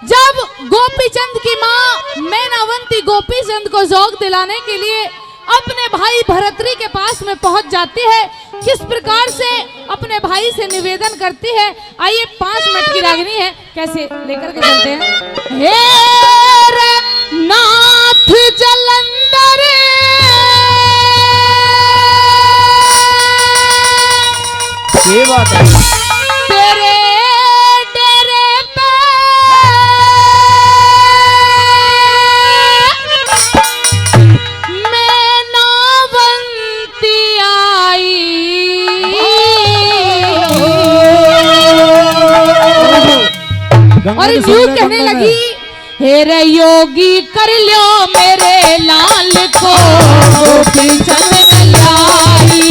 जब गोपीचंद की माँ मैनावंती गोपीचंद को जोग दिलाने के लिए अपने भाई भरतरी के पास में पहुंच जाती है, किस प्रकार से अपने भाई से निवेदन करती है, आइए 5 मिनट की रागनी है, कैसे लेकर के चलते हैं। हे रे नाथ जलंधर ये बात है। तेरे डेरे पे मैनावंती आई और यूं कहने लगी, हे रे योगी कर लो मेरे लाल को गोपीचंद लाई,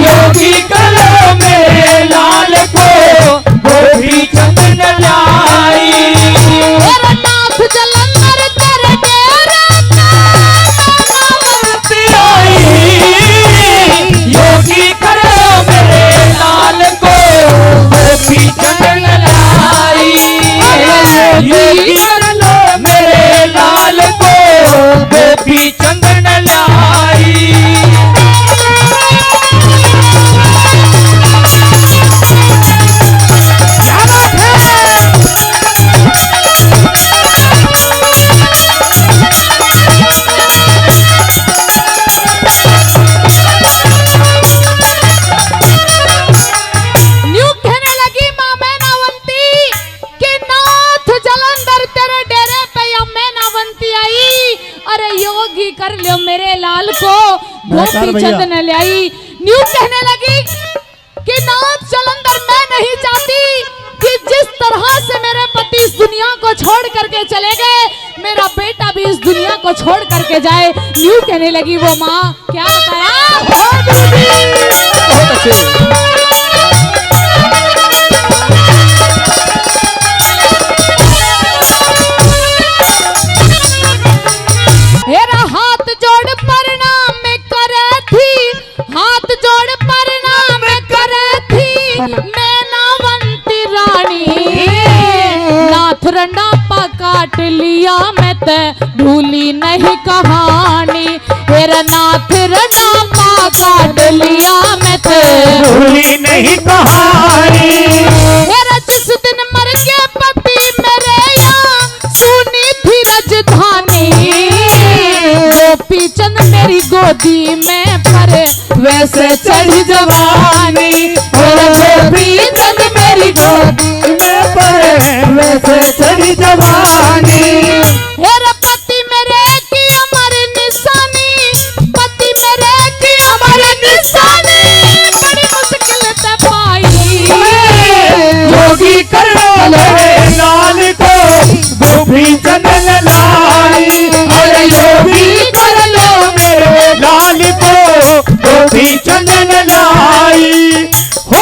योगी कर लो मेरे लाल को गोपीचंद लाई। तेरा नाथ जलंधर तेरे डेरे मैनावंती आई, योगी कर लो मेरे लाल को गोपीचंद लाई। योगी कर लो मेरे लाल को गोपीचंद लाई। कर लो मेरे लाल को गोपीचंद न लाई। न्यू कहने लगी कि नाथ जलंधर मैं नहीं चाहती कि जिस तरह से मेरे पति इस दुनिया को छोड़ करके चले गए, मेरा बेटा भी इस दुनिया को छोड़ करके जाए। न्यू कहने लगी वो माँ, क्या बताया? बहुत अच्छे। मेरा हाथ जोड़ प्रणाम करे थी, हाथ जोड़ प्रणाम करे थी मैनावंती रानी, नाथ रंडापा काट लिया मैं ते भूली नहीं कहानी, मेरा नाथ रंडापा काट लिया मैं ते भूली नहीं कहानी। मेरा जिस दिन मर के पति मेरे यहाँ सुनी थी राजधानी, गोपीचंद मेरी गोदी में परे वैसे चढ़ी जवानी, गोपीचंद मेरी गोदी में परे वैसे चढ़ी जवानी। मेरा पति मेरे की अमर निशानी, पति मेरे की अमर निशानी, बड़ी मुश्किल से पाई। योगी कर लो मेरे लाल को गोपीचंद लाई। अरे योगी कर लो मेरे लाल को गोपीचंद लाई। हो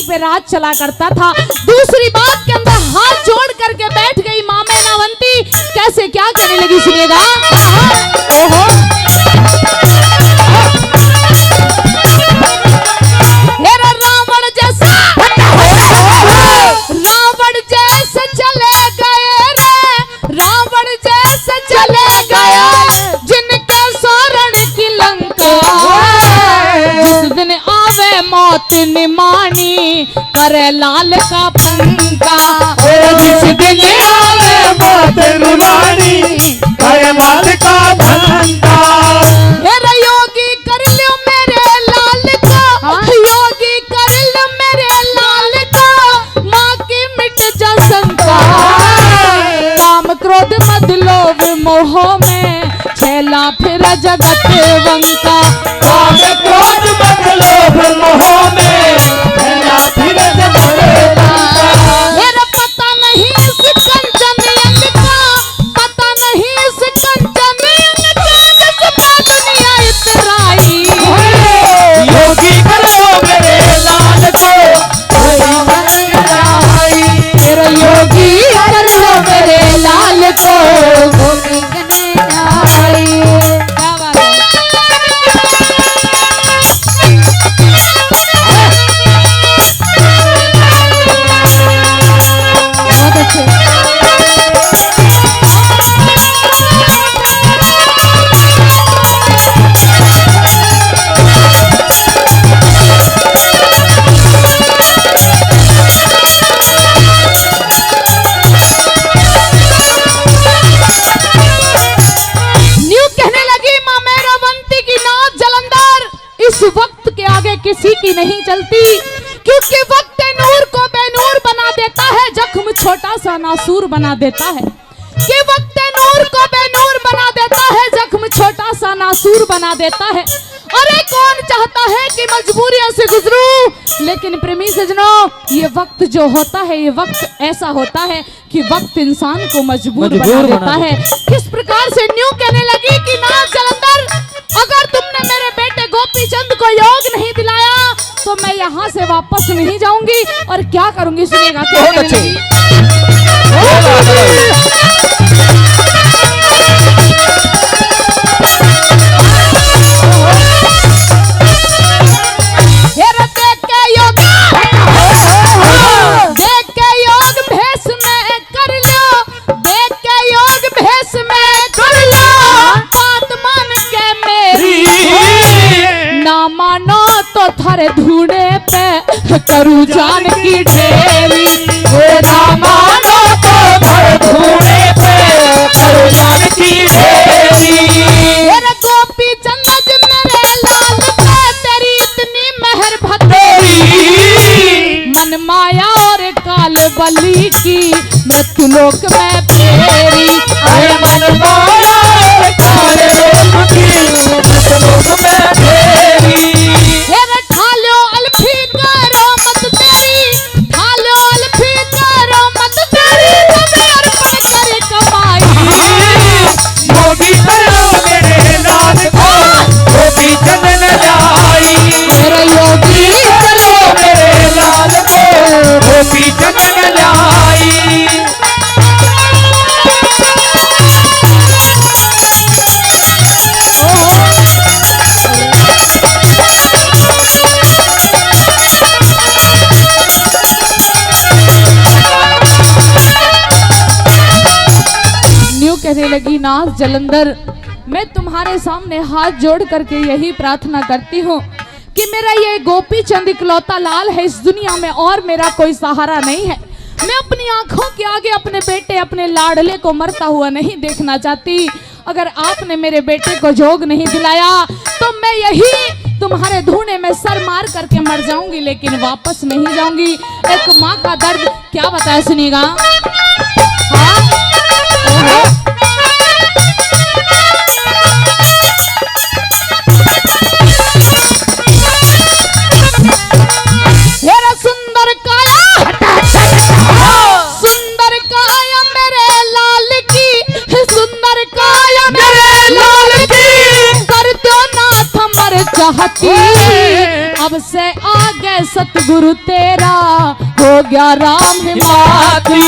पे राज चला करता था। दूसरी बात के अंदर हाथ जोड़ करके बैठ गई मां मैनावंती, कैसे क्या करने लगी सुनिएगा। ओहो मेरा रावण जैसा चले गए रे, रावण जैसे चले गए जिनके शरण की लंका, जिस दिन आवे मौत निमानी करे लाल का पंका, जिस दिन आवे मौत निमानी करे लाल का पंका। मेरा योगी कर लो मेरे लाल का, योगी कर लो मेरे लाल का, माँ की मिट जा शंका, काम क्रोध मद लोभ मोह में छेला फिर जगत वंका। किसी की नहीं चलती, क्योंकि वक्त नूर को बेनूर बना देता है, जख्म छोटा सा नासूर बना देता है। कि वक्त नूर को बेनूर बना देता है, जख्म छोटा सा नासूर बना देता है। अरे कौन चाहता है कि मजबूरियों से गुजरूं, लेकिन प्रेमी सजनों, ये वक्त जो होता है, ये वक्त ऐसा होता है कि वक्त इंसान को मजबूर बना देता है। किस प्रकार से न्यू कहने लगी कि नाज जलंधर, अगर तुमने मेरे बेटे गोपी चंद को योग नहीं दिलाया तो मैं यहाँ से वापस नहीं जाऊंगी और क्या करूंगी, सुनेगा। बहुत अच्छे। धूने पे करूँ जान की ढेरी, ना मानो तो धर धूने पे करूँ जान की ढेरी। मेरे गोपी चंद मेरे लाल पे तेरी इतनी मेहर भतेरी, मन माया और काल बली की मृत्यु लोक में फेरी। अरे मन माया और काल बली की मृत्यु लोक में फेरी। कहने लगी, नाज जलंधर, मैं तुम्हारे सामने हाथ जोड़ करके यही प्रार्थना करती हूँ कि मेरा ये गोपी चंद इकलौता लाल है, इस दुनिया में और मेरा कोई सहारा नहीं है। मैं अपनी आंखों के आगे अपने बेटे, अपने लाडले को मरता हुआ नहीं देखना चाहती। अगर आपने मेरे बेटे को जोग नहीं दिलाया तो मैं यही तुम्हारे धूने में सर मार करके मर जाऊंगी, लेकिन वापस नहीं जाऊंगी। एक माँ का दर्द क्या बताया, सुनिएगा। अब से आगे सतगुरु तेरा हो गया राम हिमाती,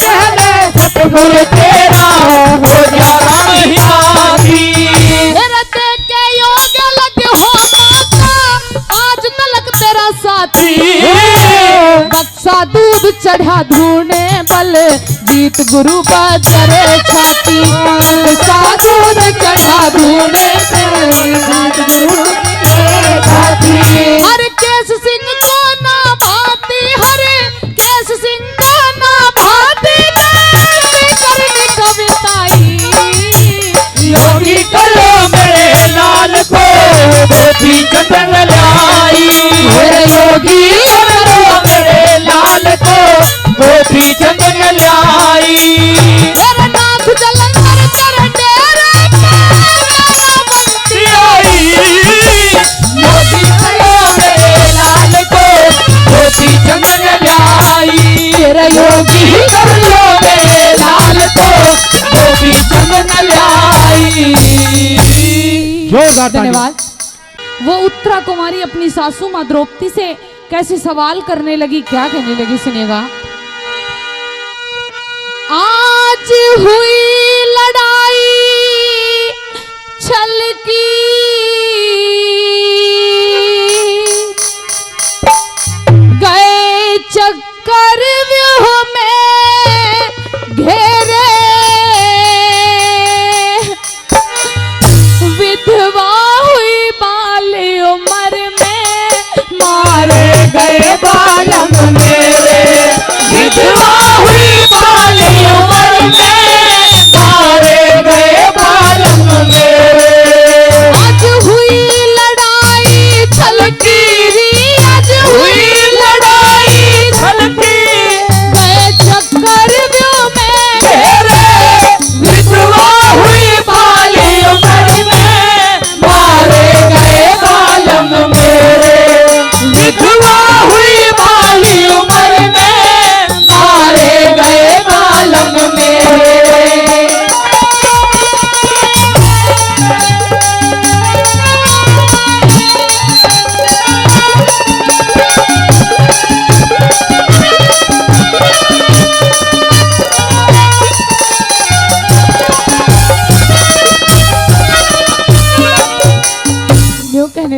पहले सतगुरु तेरा हो गया राम हिमाती। तेरा देख के योग लग हो माता, आज तलक तेरा साथी। बक्सा दूध चढ़ा धूने बल, जीत गुरु बजरे छाती। बक्सा दूध चढ़ा धूने हर केस सिंह को ना भाती, हर केस सिंह को ना भाती, करनी कविताई। योगी करो मेरे लाल को गोपी चंद लाई। मेरे योगी करो मेरे लाल को गोपी चंद लाई। तेरा नाथ जलंधर तेरे डेरे योगी करो मेरे लाल को गोपी चंद लाई। तेरा योगी करो मेरे लाल को गोपी चंद लाई। धन्यवाद। वो उत्तरा कुमारी अपनी सासू माँ द्रौपदी से कैसे सवाल करने लगी, क्या कहने लगी, सुनेगा। आज हुई लड़ाई छल की, गए चक्कर व्यूह में घेरे, विधवा हुई बाली उम्र में मारे गए बालम मेरे। विधवा हुई बाली उम्र में मारे गए बालम मेरे। आज हुई लड़ाई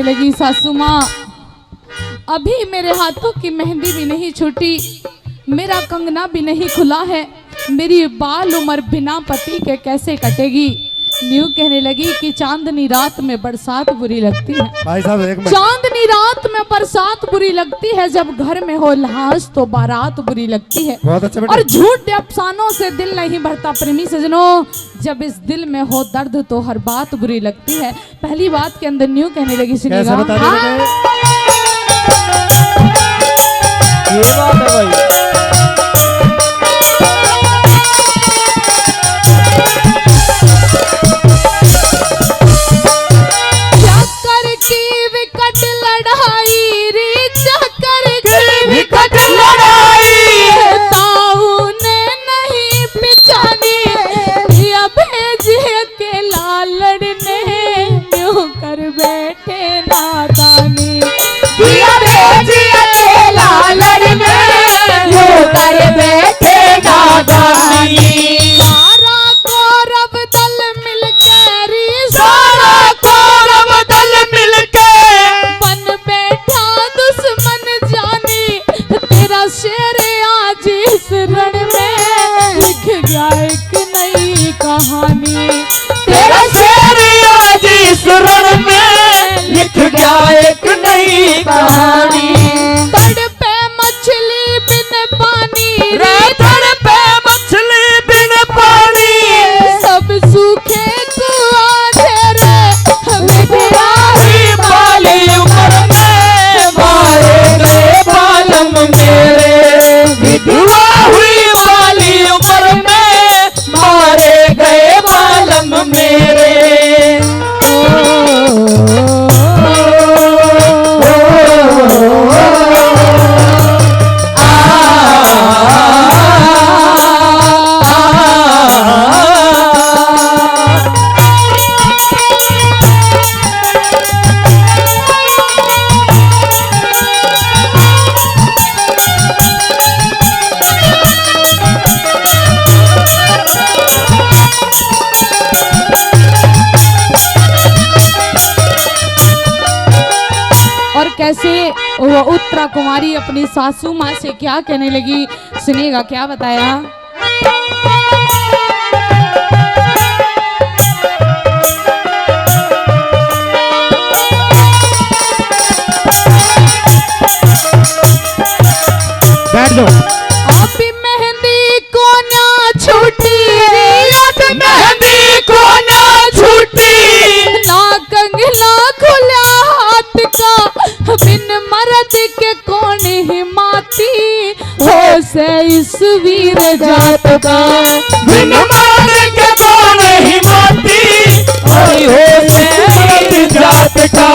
कहने लगी सासू माँ, अभी मेरे हाथों की मेहंदी भी नहीं छूटी, मेरा कंगना भी नहीं खुला है, मेरी बाल उम्र बिना पति के कैसे कटेगी। न्यू कहने लगी कि चांदनी रात में बरसात बुरी लगती है। भाई साहब एक मिनट। चांदनी रात में बरसात बुरी लगती है, जब घर में हो लाश तो बारात बुरी लगती है। बहुत अच्छा बेटा। और झूठ अफसानों से दिल नहीं भरता प्रेमी सजनों, जब इस दिल में हो दर्द तो हर बात बुरी लगती है। पहली बात के अंदर न्यू कहने लगी, सुनिएगा। कैसे बता रहे बेटे? ये बात है भाई। कैसे वो उत्तरा कुमारी अपनी सासू माँ से क्या कहने लगी, सुनिएगा क्या बताया। बैठ जाओ। अभी मेहंदी को ना छूटी, मेहंदी को ना छूटी, ना कंगना खुला हाथ का, बिन मर्द के कौन हिमाती हो से इस वीर जात का, बिन मर्द के कौन हिमाती हो से वीर जात का।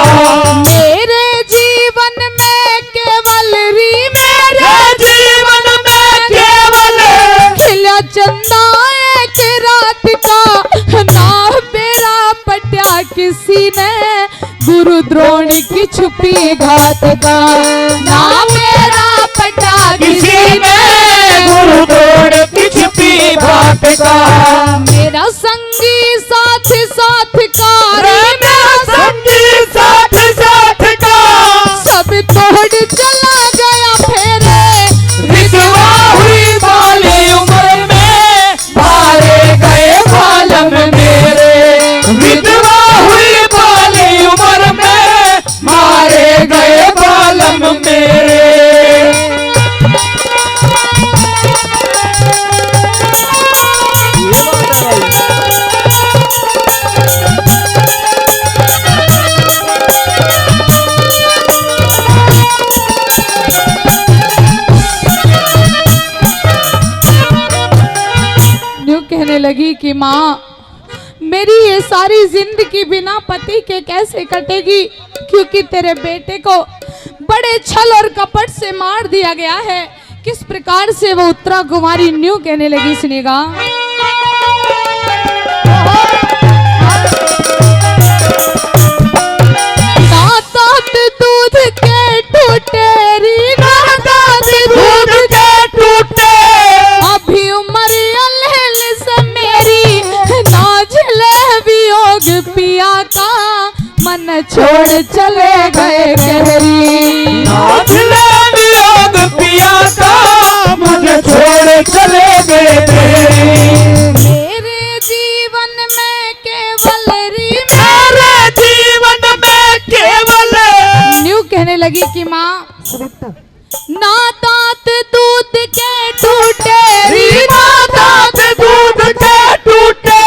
मेरे जीवन में केवल री, मेरे जीवन में केवल खिला चंदा एक रात का, ना बेरा पटा किसी ने गुरु द्रोण की छुपी घात का, ना मेरा पटा किसी ने गुरु द्रोण की छुपी घात का। मेरा संगी साथ साथ का, मेरा संगी साथ साथ का, सब तोड़ चला गया फेरे, विधवा हुई बाली उम्र में मारे गए बालम मेरे। विधवा हुई बाली उम्र में मारे गए बालम मेरे। कहने लगी कि माँ, मेरी ये सारी जिंदगी बिना पति के कैसे कटेगी, क्योंकि तेरे बेटे को बड़े छल और कपट से मार दिया गया है। किस प्रकार से वो उत्तरा कुमारी न्यू कहने लगी, सुनेगा। दूध के टूटे री, दूध के टूटे, अभी उम्र से मेरी नाझले वियोग पिया का, मन छोड़ चले गए गहरी। नाथ ने वियोग पिया का मुझे छोड़ चले गए गहरी। मेरे जीवन में केवल मेरे जीवन में केवल न्यू कहने लगी कि माँ ना तात दूध के टूटे, रीना दांत दूध के टूटे।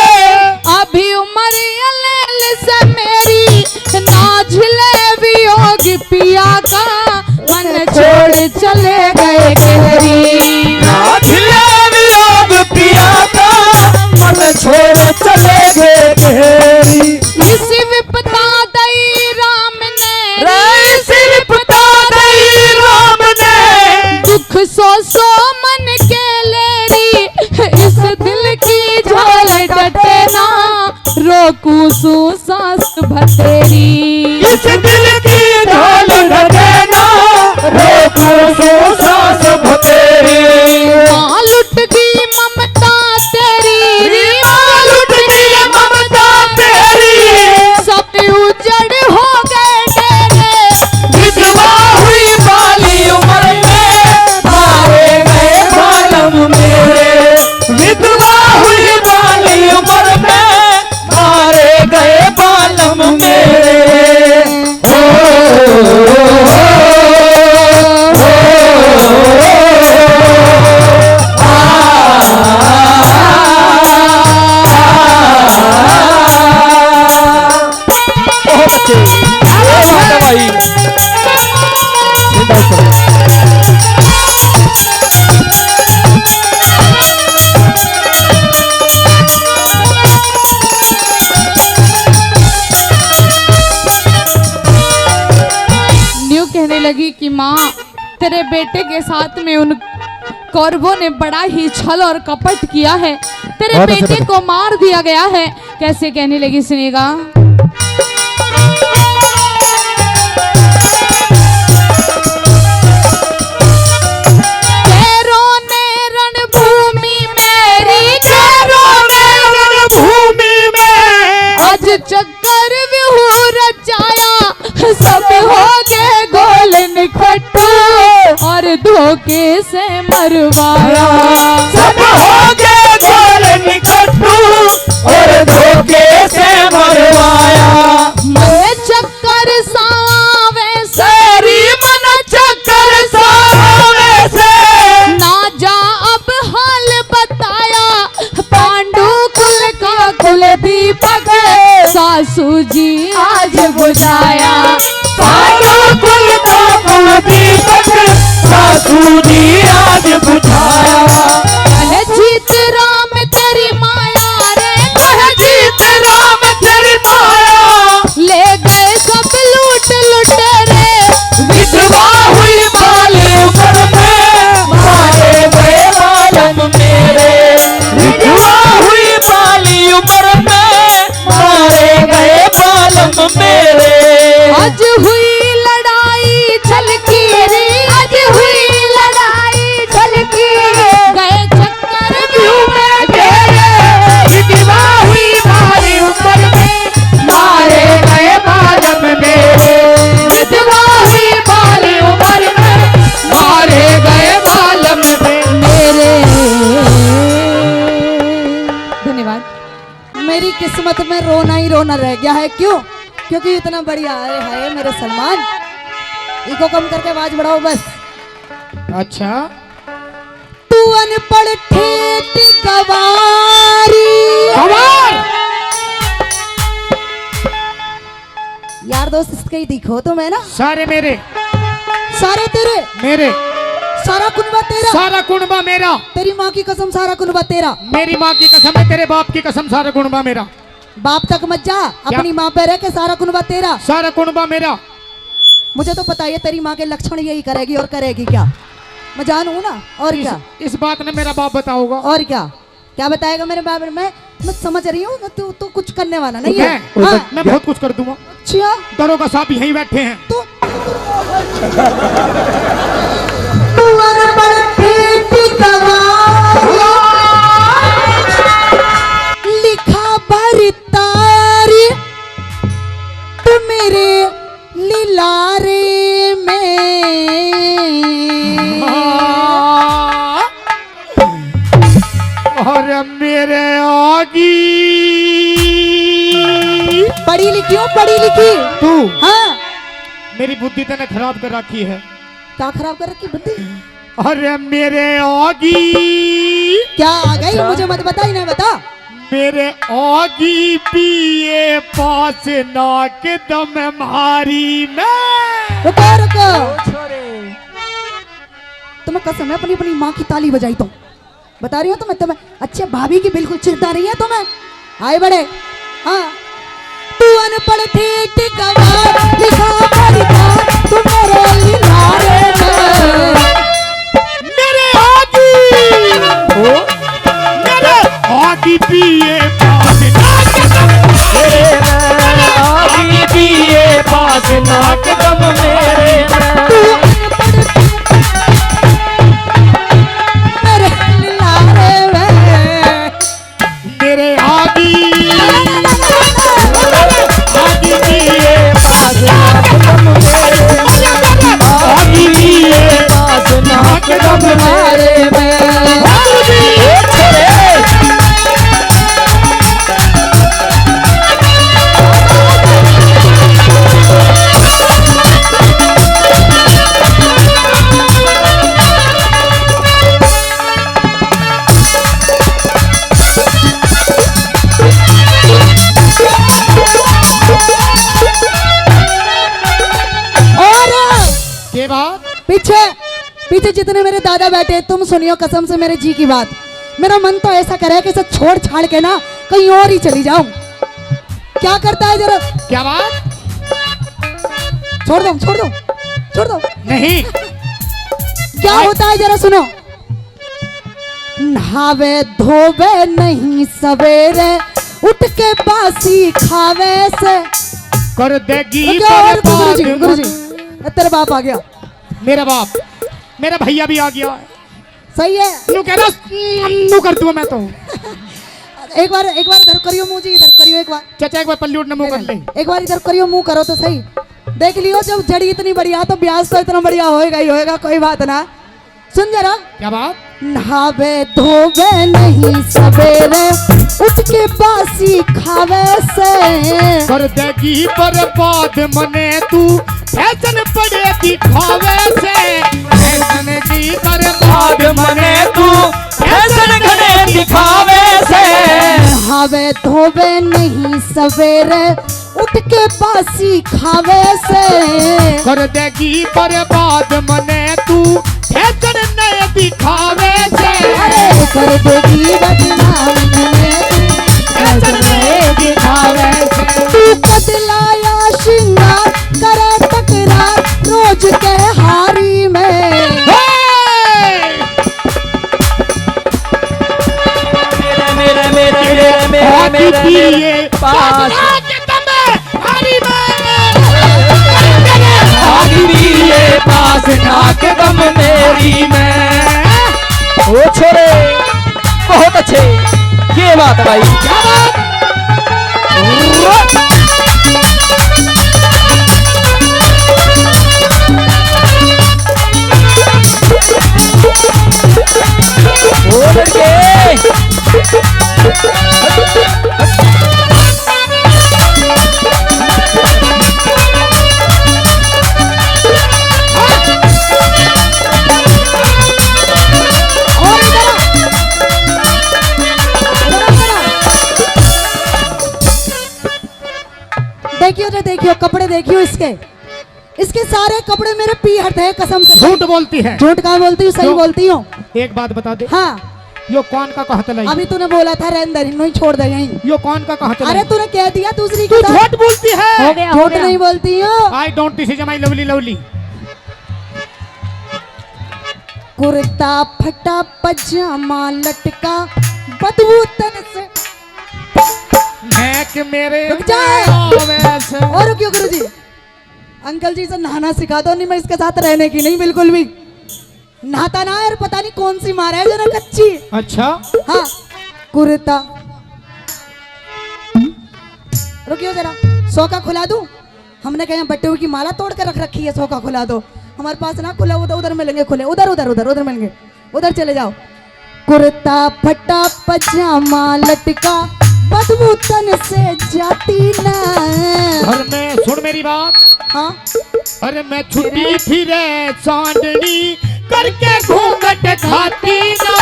अभी उम्र अलेल से मेरी, ना झिले वियोग पिया का मन छोड़ चले गए गहरी। नाथ ने वियोग पिया का मन छोड़ चले गए गहरी। इसी विपदा दई राम ने, इसी विपदा दई राम ने, दुख सो मन के लेरी, इस दिल की झाल डटे ना, रोकू सू सांस भतेरी। इस दिल की ढाल ढके ना, रोकू सो सांस भतेरी। माँ लुट गई ममता तेरी, माँ लुट गई ममता तेरी। सब उजड़ हो गए डेरे, विधवा हुई बाली उम्र में, मारे गए बालम मेरे। विधवा हुई बाली उम्र में, मारे गए बालम मेरे। ओ न्यू कहने लगी कि माँ तेरे बेटे के साथ में उन कौरवों ने बड़ा ही छल और कपट किया है, तेरे बेटे को मार दिया गया है। कैसे कहने लगी सुनिएगा। कैरों ने रणभूमि मेरी, कैरों ने रणभूमि में, आज चक्कर व्यूह रचाया, सब हो गए गोल निखट्टू और धोखे से मरवाया। सब हो गए गोल निकट्टू और धोखे से मरवाया। मैं चक्कर सावे से, तेरी मन चक्कर सावे से, ना जा अब हाल बताया, पांडु कुल का कुल दीपक सासू जी आज बुझाया। पांडु कुल का कुल दीपक सासू जी आज बुझाया। कहे जीत राम तेरी माया रे, कहे जीत राम तेरी माया, ले गए सब लूट लुट रे, विधवा हुई बाली उम्र में, मारे गए बालम मेरे। विधवा हुई बाली उम्र में, मारे गए बालम मेरे। आज हुई लड़ाई छलकी रे, आज हुई लड़ाई छलकी, गए चक्कर व्यू में तेरे विधवा हुई बाली उम्र में, मारे गए बालम मेरे। विधवा हुई बाली उम्र में, मारे गए बालम मेरे। धन्यवाद। मेरी किस्मत में रोना ही रोना रह गया है। क्यों? क्योंकि इतना बढ़िया है मेरे सलमान। इको कम करके आवाज बढ़ाओ बस। अच्छा, तू अनपढ़ ठेठ गवारी, यार दोस्त इसके ही दिखो तुम है ना। सारे मेरे, सारे तेरे, मेरे सारा कुनबा तेरा, सारा कुनबा मेरा। तेरी माँ की कसम सारा कुनबा तेरा। मेरी माँ की कसम है, तेरे बाप की कसम, सारा कुनबा मेरा। बाप तक मत जा, अपनी माँ पे रह के सारा कुनबा तेरा। सारा कुनबा मेरा। मुझे तो पता है तेरी माँ के लक्षण यही करेगी और करेगी क्या, मैं जानू ना। और क्या इस बात ने मेरा बाप बताओगा। और क्या क्या बताएगा मेरे बारे में। मैं समझ रही हूँ तू तो कुछ करने वाला नहीं है। मैं बहुत कुछ कर दूंगा। अच्छा दरोगा साहब यहीं बैठे हैं। तू अनपढ़ ठेठ गवारी, लिखा भरतारी, तुम मेरे लीलारे में। और मेरे आगी पढ़ी लिखी हो, पढ़ी लिखी। तू हाँ, मेरी बुद्धि तने खराब कर रखी है। क्या खराब कर रखी बुद्धि? अरे मेरे आगी क्या आ गई? मुझे मत बता, इन्हें बता। मेरे आगी पिए पास नाक दम मारी मैं। रुको रुको, तुम्हें कसम है अपनी अपनी माँ की ताली बजाई तुम। बता रही हो तुम्हें अच्छे भाभी की बिल्कुल चिंता नहीं है तुम्हें। आए बड़े। हाँ, तू अनपढ़ ठेठ गवार लिखा पढ़ता तू मेरे लीलारे में। मेरे आगी पिए पास नाक दम मेरे मेरे लीलारे में। मेरे आगी पिए पास नाक दम लीलारे में। पीछे पीछे जितने मेरे दादा बैठे, तुम सुनियो कसम से मेरे जी की बात। मेरा मन तो ऐसा करे कि इसे छोड़ छाड़ के ना कहीं और ही चली जाऊं। क्या करता है जरा? क्या बात? छोड़ दो छोड़ दो छोड़ दो। नहीं। क्या होता है जरा सुनो। नहावे धोवे नहीं सवेरे, उठ के बासी खावे से। कर देगी गुरुजी तेरा बाप आ गया। मेरा बाप, मेरा भैया भी आ गया। सही है। नू कह रहा नू कर दूं मैं तो। एक बार इधर करियो मुंह जी, इधर करियो एक बार। चाचा एक बार पल्ली उठना मुंह कर ले। एक बार इधर करियो, मुंह करो तो सही। देख लियो जब जड़ी इतनी बढ़िया तो ब्याज तो इतना बढ़िया होएगा ही होएगा, कोई बात ना। सुन जरा। क्या बात? नहावे धोवे नहीं सवेरे, उठ के बासी खावे से। कर देगी बर्बाद मने तू फैशन पड़े दिखावे से। फैशन की बर्बाद मने तू फैशन घड़े दिखावे से। नहावे धोवे नहीं सवेरे, उठ के बासी खावे से। कर देगी बर्बाद मने तू फैशन नए दिखावे से। कर देगी बदनाम मने फैशन नए दिखावे से। तू बदलाया श्रृंगार करे तकरार रोज के हारी में। पास नाक दम मेरी में। ओ छोरे बहुत अच्छे। ये बात भाई, क्या बात? ओ लड़के देखियो तो देखियो कपड़े देखियो इसके सारे कपड़े मेरे पीहर थे कसम से। झूठ बोलती है। झूठ कहाँ बोलती हूँ, सही क्यों? बोलती हूँ। एक बात बता दे। हाँ, यो कौन का कहत लाई? अभी तूने बोला था रेंदर नहीं छोड़ दे यहीं। यो कौन का कहत लाई? अरे तूने कह दिया दूसरी तू की तो। झूठ बोलती है। झूठ नहीं बोलती हूँ। I don't this is my lovely lovely. Kurta फटा पजामा लटका बदबू तन से। महक मेरे रुक जाए। वैसे। और रुकियो गुरुजी, अंकल जी से नहाना सिखा दो, नहीं मैं इसके साथ रहने की नहीं बिल्कुल भी। नहाता ना यार, पता नहीं कौन सी मार है जरा कच्ची। अच्छा। हाँ, कुर्ता रुकियो जरा, सौका खुला दूं। हमने कहा बट्टू की माला तोड़ के रख रखी है, सोखा खुला दो। हमारे पास ना खुला, उधर उधर मिलेंगे खुले, उधर उधर उधर उधर मिलेंगे, उधर चले जाओ। कुर्ता फटा पजामा लटका बदबू तन से जाती ना। घर में सुन मेरी बात। हाँ अरे मैं छुट्टी फिरे चांदनी करके घूंघट खाती ना।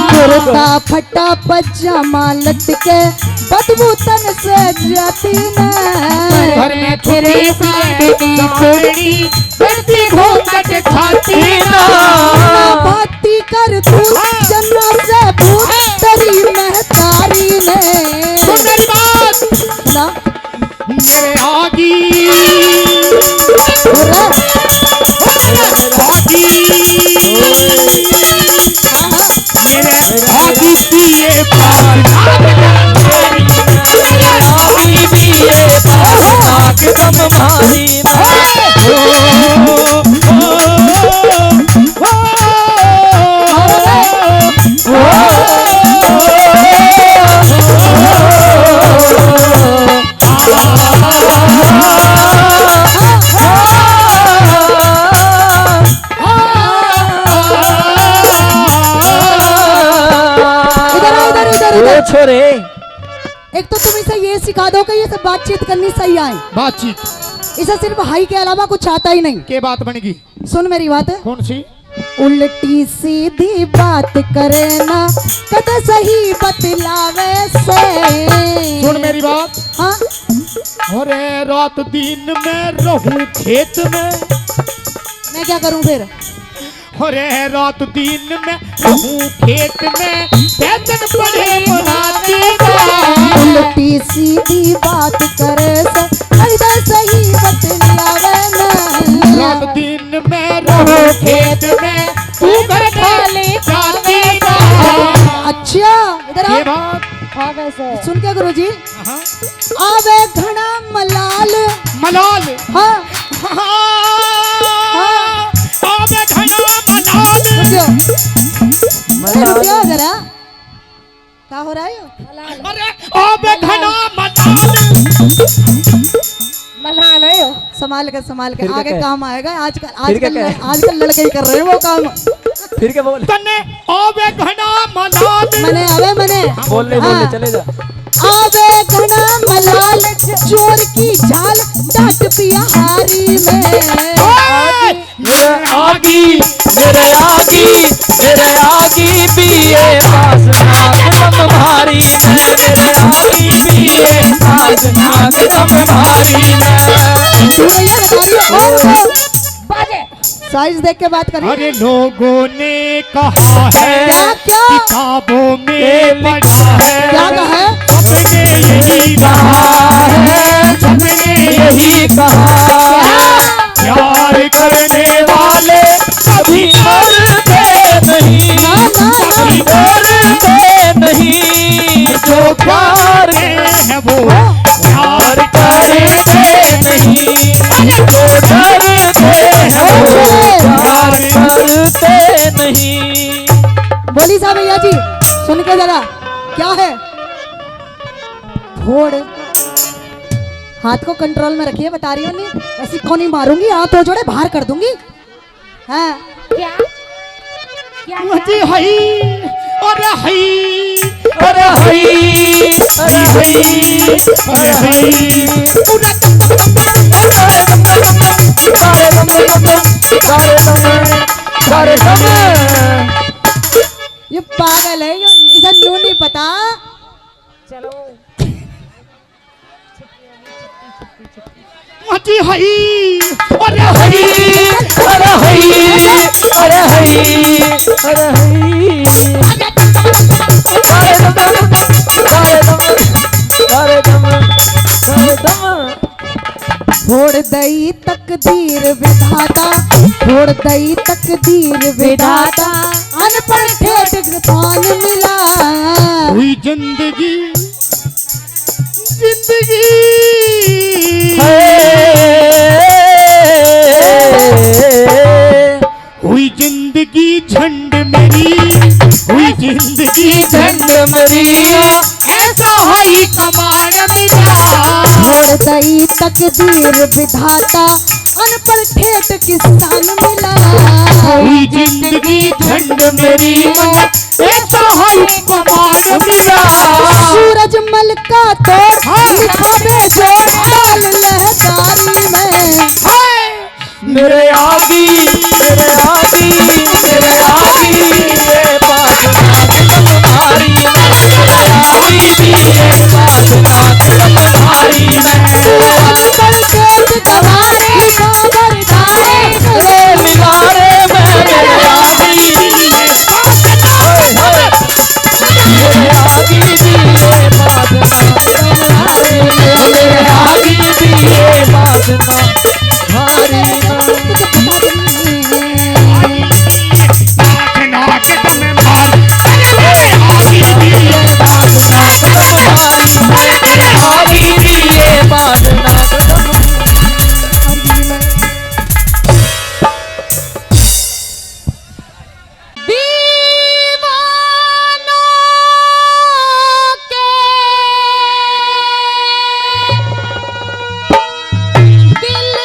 कुर्ता फटा पजामा लटके बदबू तन से जाती ना। घर में छुट्टी फिरे चांदनी करके घूंघट खाती ना। बाती कर तू जन्ना से भूत तेरी महतारी ने। सुन मेरी बात ना मेरे आगी मेरे आगी पिए छोरे। एक तो तुम इसे ये सिखा दो कि ये सब बातचीत करनी सही आए। बातचीत इसे सिर्फ हाई के अलावा कुछ आता ही नहीं। के बात बनेगी। सुन मेरी बात। कौन सी? उल्टी सीधी बात करे ना कद सही बतलावे से। सुन मेरी बात। हाँ अरे रात दिन में रहूं खेत में। मैं क्या करूं फिर? अरे रात दिन में रहूं खेत में वेतन पड़े बनाती ना। उल्टी सीधी बात करे से कद सही बतलावे ना। रात दिन में रहूं खेत में तू घर ढाले जाती ना। अच्छा इधर ये आ। बात सुन के गुरुजी। हाँ। आवे घना मलाल। मलाल। हाँ आवे घना मलाल। रुकियो जरा, क्या हो रहा है? अरे आवे घना मलाल। मलाल है संभाल के फिर आगे क्या काम आएगा। फिर क्या आजकल लड़के ही कर रहे हैं वो काम। फिर क्या बोल तन्ने आवे घना मलाल। मने आवे मने बोलने हाँ। चले जा। आवे घना मलाल चोर की झाल डांट पिया हारी में। मेरे आगी पिए पास नाक दम भारी है। मेरे आगी पिए पास नाक दम भारी है। साइज देख के बात करिए। अरे लोगों ने कहा है क्या? किताबों में पढ़ा है। क्या कहा है? सबने यही कहा है। सबने यही कहा प्यार करने वाले कभी मरते नहीं। कभी डरते नहीं। जो प्यार है वो प्यार करते नहीं। जो डरते हैं वो प्यार करते नहीं। बोली साहब भैया जी सुन के जरा क्या है? फोड़ हाथ को कंट्रोल में रखिए। बता रही हूँ नहीं ऐसी कोनी मारूंगी, हाथ हो जोड़े बाहर कर दूंगी। हाँ मुझे हई और हई अरे हई अरे हई अरे हई ये पागल है, इसे न्यू नहीं पता। मुझे हई और हई अरे हई अरे हई अरे हई अरे दम अरे दम। फोड़ दई तकदीर विधाता, फोड़ दई तकदीर विधाता, अनपढ़ ठेठ तान मिला। हुई जिंदगी जिंदगी हुई जिंदगी झंड मेरी, हुई जिंदगी झंड मेरी, ऐसा हई कमान मिला। फोड़ दई तक तकदीर विधाता अनपढ़ ठेठ किसान मिला। हुई जिंदगी झंड मेरी मन ऐसा है कमान मिला। सूरजमल का तो लिखा बेजोड़ डाल लहदारी में। मेरे आगी मेरे आगी मेरे आगी ये बात तुम्हारी मेरे आगी भी ये बात तुम्हारी अनपढ़ ठेठ गवारे खबरदारे मेरे निगारे में मेरे आगी मेरे आगी भी ये बात तुम्हारी मेरे आगी भी ये बात तुम्हारी नाक दम मार अरे आगी भी ये आगी भी ये बात दीवानों के दिल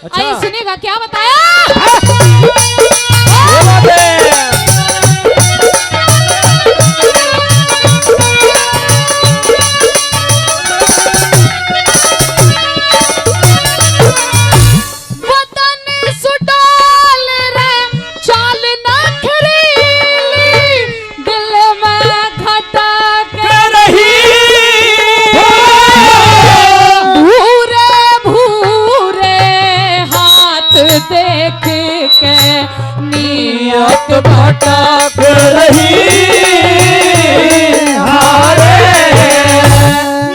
अच्छा। आइए सुनिएगा क्या बताया। ये बात है। देख के नियत भटक रही हारे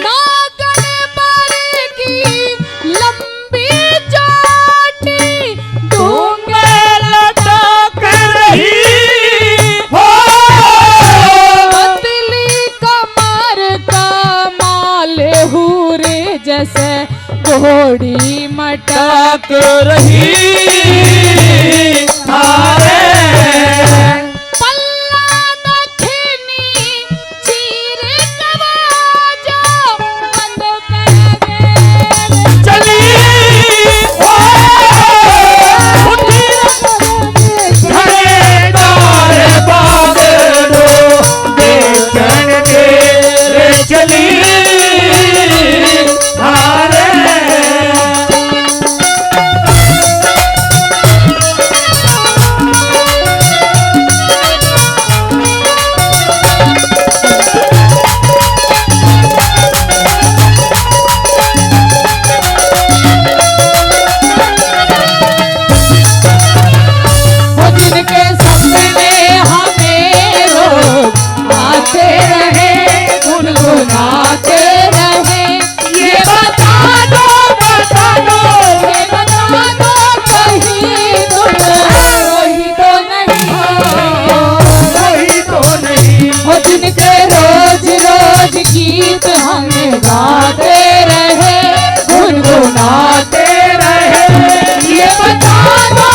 नागन पर की लंबी चोटी डूंगे लटक रही हो पतली कमर कमाल हूरे जैसे घोड़ी मटक रही हारे पल्ला दखनी चीर कवाजो बंद पैगे चली हो घरे तारे बागड़ो देखन के रे चली हारे जिनके सपने हमें रोज आते रहे गुनगुनाते रहे ये बता दो ये बता दो कहीं तुम वही तो नहीं वो जिनके रोज रोज गीत हमें गाते रहे गुनगुनाते रहे ये बता दो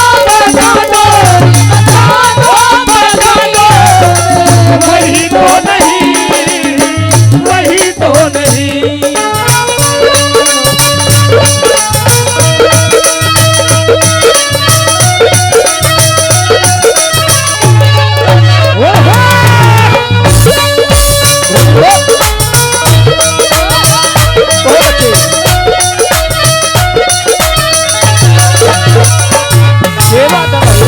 वही तो नहीं वही तो नहीं ये बात है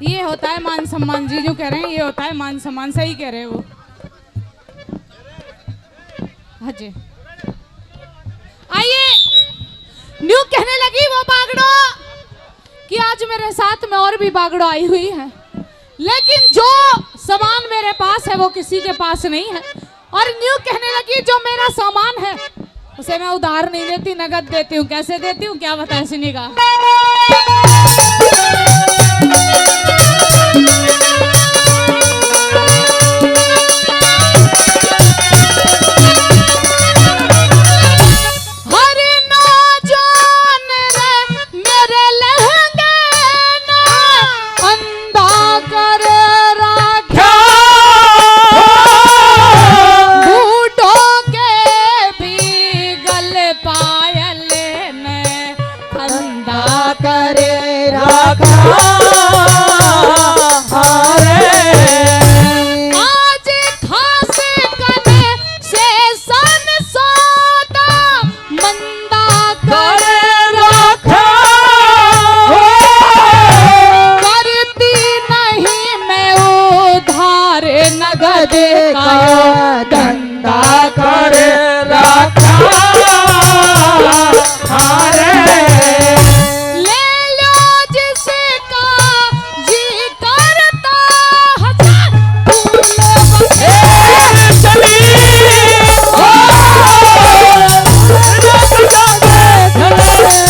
ये होता है मान सम्मान। जी जो कह रहे हैं ये होता है मान सम्मान। सही कह रहे हैं वो। हाँ जी आइए। न्यू कहने लगी वो बागड़ो कि आज मेरे साथ में और भी बागड़ो आई हुई है, लेकिन जो सामान मेरे पास है वो किसी के पास नहीं है। और न्यू कहने लगी जो मेरा सामान है उसे मैं उधार नहीं देती, नगद देती हूँ। कैसे देती हूँ क्या बताए सुनिएगा। करे रखा करे रखा हारे ले लो जिसका जी करता हसन चली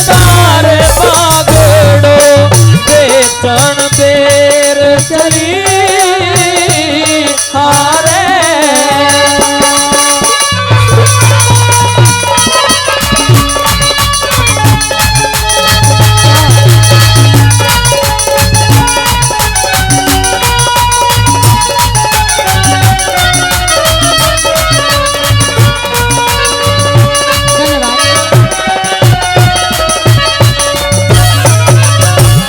तारे बागड़ो बेचन बेर चली हारे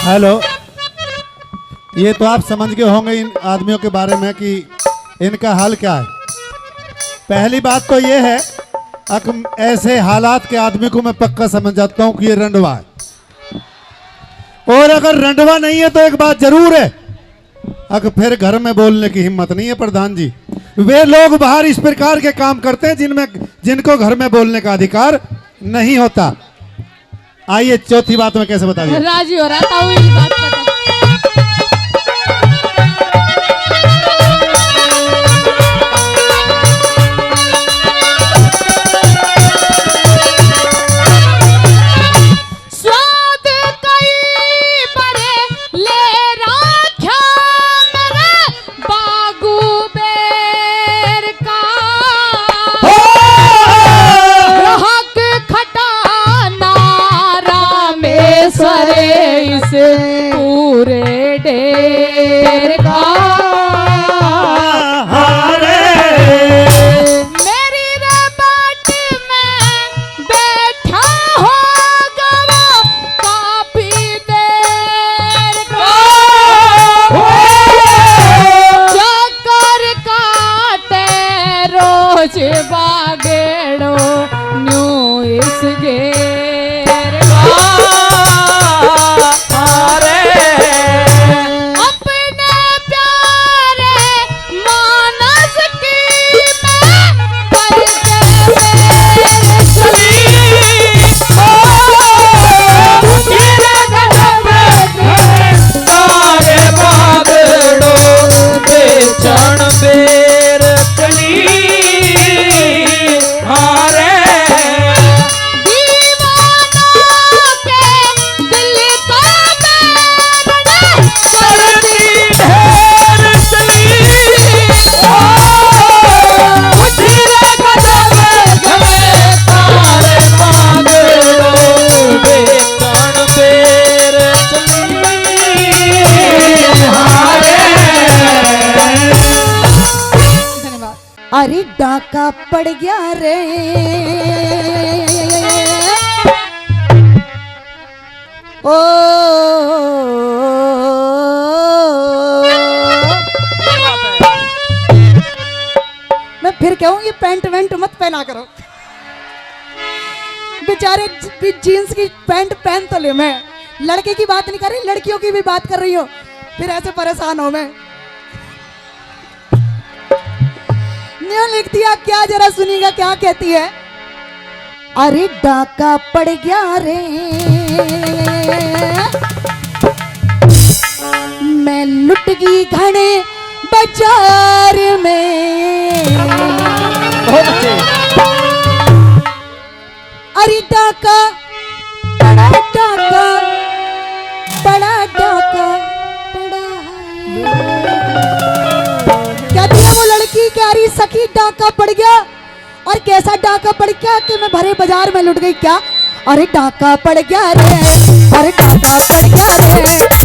हेलो, ये तो आप समझ गए होंगे इन आदमियों के बारे में कि इनका हाल क्या है। पहली बात तो ये है ऐसे हालात के आदमी को मैं पक्का समझ जाता हूँ कि ये रंडवा है। और अगर रंडवा नहीं है तो एक बात जरूर है, अगर फिर घर में बोलने की हिम्मत नहीं है प्रधान जी। वे लोग बाहर इस प्रकार के काम करते हैं जिनको घर में बोलने का अधिकार नहीं होता। आइए चौथी बात में कैसे बता दिया। राजी हो रहा था वो ये बात पता। स्वाद कई बड़े ले राख्या मेरे बागू बेर का ग्राहक खटाना रामेश्वरे इस पूरे डेर का मेरी रे बाट में बैठा होगा वो काफी देर का चक्कर काटे रोज बागेड़ो न्यू इस घेर का अपने प्यारे मानस की मैं करके मेरे चली तारे बागड़ो बेचन बेर चली हारे दीवानों के दिल को मैंने चलती ढेर चली उठिरे कदम घमे तारे बागड़ो बेचन बेर चली हारे धन्यवाद। अरे डाका पड़ गया रे, ओ मैं फिर कहूँ ये पैंट वैंट मत पहना करो। बेचारे जीन्स की पैंट पहन तो ले, मैं लड़के की बात नहीं कर रही, लड़कियों की भी बात कर रही हूँ, फिर ऐसे परेशान हो मैं। न्यू लिख दिया क्या, जरा सुनिएगा क्या कहती है। अरे डाका पड़ गया रे, मैं लुट गई घने बाजार में। बहुत अच्छे अरे डाका बड़ा डाका, बड़ा डाका बड़ा है। कहती है वो लड़की, कह रही सखी डाका पड़ गया। और कैसा डाका पड़ गया कि मैं भरे बाजार में लुट गई क्या। अरे डाका पड़ गया रे, अरे डाका पड़ गया रे,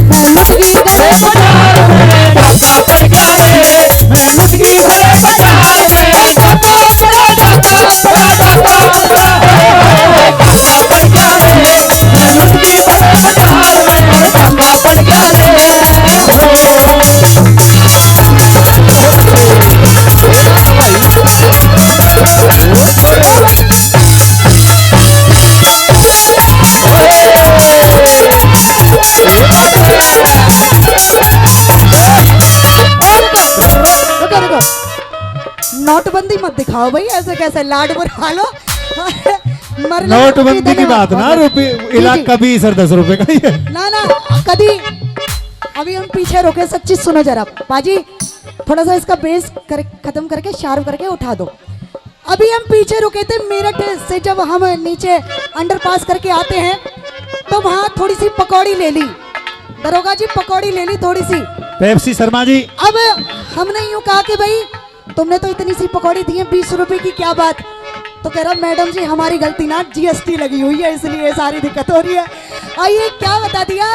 मैं लुट गई भरे बाजार में। डाका पड़ गया रे, मैं लुट गई भरे बाजार में। डाका बड़ा डाका बड़ा डाका बड़ा डाका पड़ गया रे, मैं लुट गई भरे बाजार में। डाका पड़ गया रे हाँ भाई ऐसे कैसे लाड बुरा लो मर नोटबंदी की बात ना, रुपये इलाका 20 और 10 रुपए का ही है। ना कभी अभी हम पीछे रुके, सच्ची सुनो जरा पाजी, थोड़ा सा इसका बेस खत्म करके शार्प करके उठा दो। अभी हम पीछे रुके थे मेरठ से, जब हम नीचे अंडरपास करके आते हैं तो वहाँ थोड़ी सी पकौड़ी ले ली, दरोगा जी पकौड़ी ले ली थोड़ी सी पेप्सी शर्मा जी। अब हमने यूं कहा कि भाई तुमने तो इतनी सी पकौड़ी दी है 20 रुपए की, क्या बात? तो कह रहा मैडम जी हमारी गलती ना, GST लगी हुई है इसलिए सारी दिक्कत हो रही है। आइए क्या बता दिया।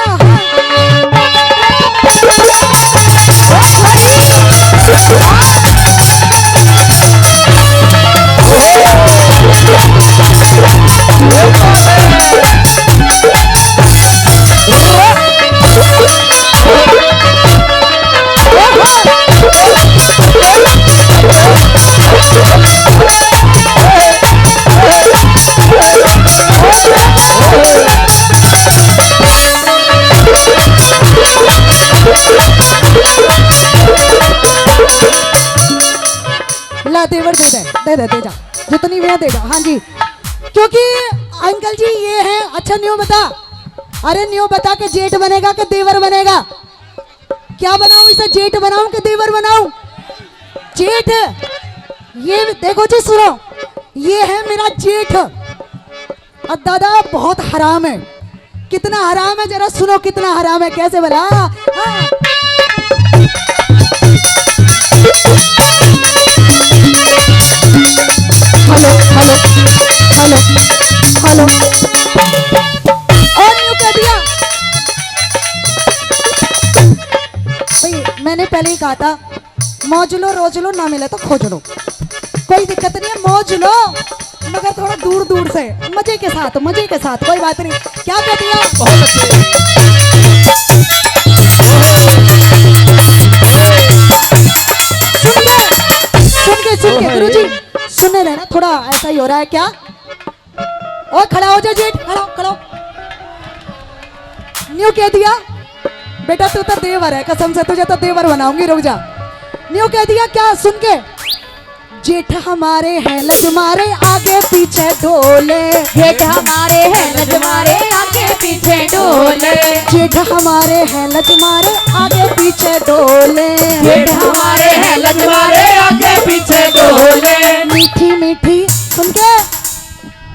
ला देवर दे जा जितनी भी है दे जा। हाँ जी, क्योंकि अंकल जी ये है। अच्छा न्यू बता, अरे न्यू बता के जेठ बनेगा कि देवर बनेगा? क्या बनाऊं इसे, जेठ बनाऊं कि देवर बनाऊं? जेठ। ये देखो जी सुनो, ये है मेरा जेठ। अब दादा बहुत हराम है। कितना हराम है जरा सुनो, कितना हराम है, कैसे भला। हाँ। हेलो हेलो हेलो हेलो, और न्यू कह दिया भाई। मैंने पहले ही कहा था मौज लो रोज लो, ना मिले तो खोज लो, कोई दिक्कत नहीं है, मौज लो मगर थोड़ा दूर दूर से, मजे के साथ कोई बात नहीं। क्या कह दिया? सुन के गुरुजी सुनने रहे ना, थोड़ा ऐसा ही हो रहा है क्या? और खड़ा हो जा जेठ, खड़ा हो। न्यू कह दिया बेटा तू तो देवर है, कसम से तुझे तो देवर बनाऊंगी, रुक जा। न्यू कह दिया क्या? सुन के, जेठ हमारे हैं लजमारे आगे पीछे डोले, जेठ हमारे हैं लजमारे आगे पीछे डोले, जेठ हमारे हैं लजमारे आगे पीछे डोले, जेठ हमारे हैं लजमारे आगे पीछे डोले। मीठी मीठी सुन के,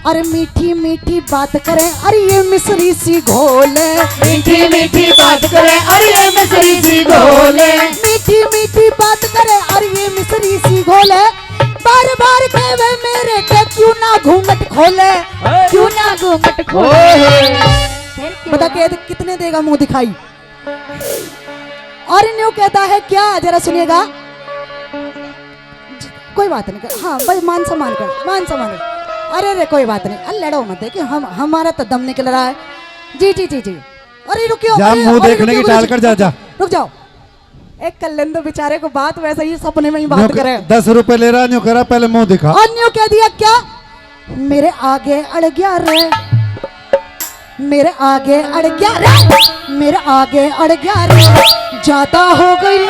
अरे मीठी मीठी बात करें, अरे ये मिश्री सी घोले, मीठी मीठी बात करे अरे ये मिश्री सी घोले, मीठी मीठी बात करें, अरे ये मिश्री सी घोले। बार बार कहे मेरे के क्यों ना घूंघट खोले, क्यों ना घूंघट खोले। बता के कितने देगा मुंह दिखाई। और न्यू कहता है क्या, जरा सुनिएगा। कोई बात नहीं कर, हाँ बस मान सम्मान कर। अरे रे कोई बात नहीं, अरे लड़ो मत, देखिए हमारा तो दम निकल रहा है। जी। अरे रुकियो, जा मुंह देखने की टाल कर, जा रुक जाओ। एक कल्लेंदो बेचारे को बात वैसे ही सपने में ही बात करे। 10 रुपए ले रहा न्यू करा, पहले मुंह दिखा। और न्यू कह दिया क्या? मेरे आगे अड़ गया रे, मेरे आगे अड़ गया रे, मेरे आगे अड़ गया रे, जाता हो गई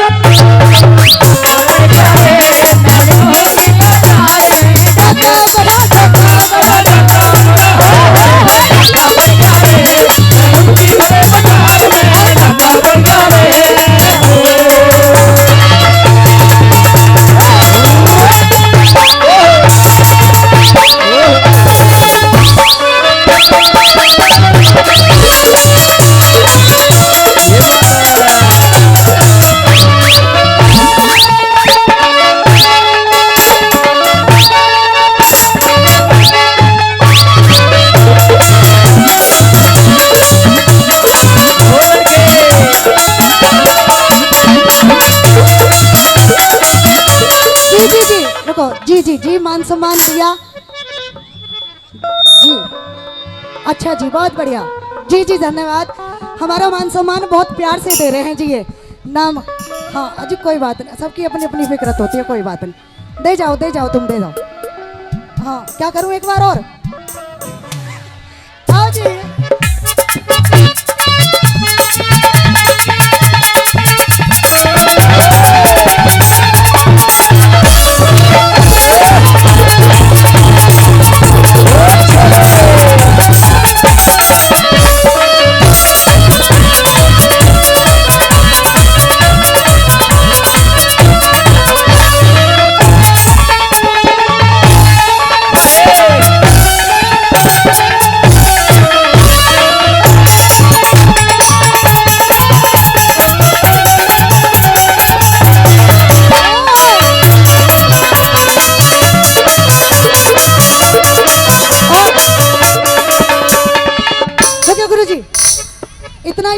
जी मान सम्मान दिया जी। अच्छा जी, बहुत बढ़िया जी धन्यवाद। हमारा मान सम्मान बहुत प्यार से दे रहे हैं जी ये नाम। हाँ जी कोई बात नहीं, सबकी अपनी अपनी फिक्रत होती है, कोई बात नहीं। दे जाओ तुम दे जाओ। हाँ क्या करूँ एक बार और? आओ जी।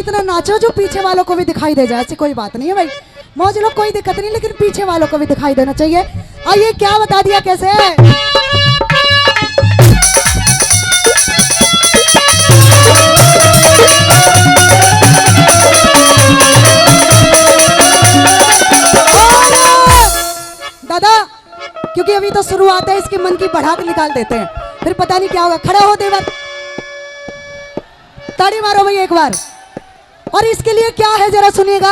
इतना नाचो जो पीछे वालों को भी दिखाई दे जाए, ऐसी कोई बात नहीं है भाई। मौज लो, कोई दिक्कत नहीं, लेकिन पीछे वालों को भी दिखाई देना चाहिए। आइए, क्या बता दिया कैसे दादा, क्योंकि अभी तो शुरुआत है, इसके मन की बढ़ाक निकाल देते हैं, फिर पता नहीं क्या होगा। खड़े हो देवर, ताड़ी मारो भाई एक बार। और इसके लिए क्या है जरा सुनिएगा।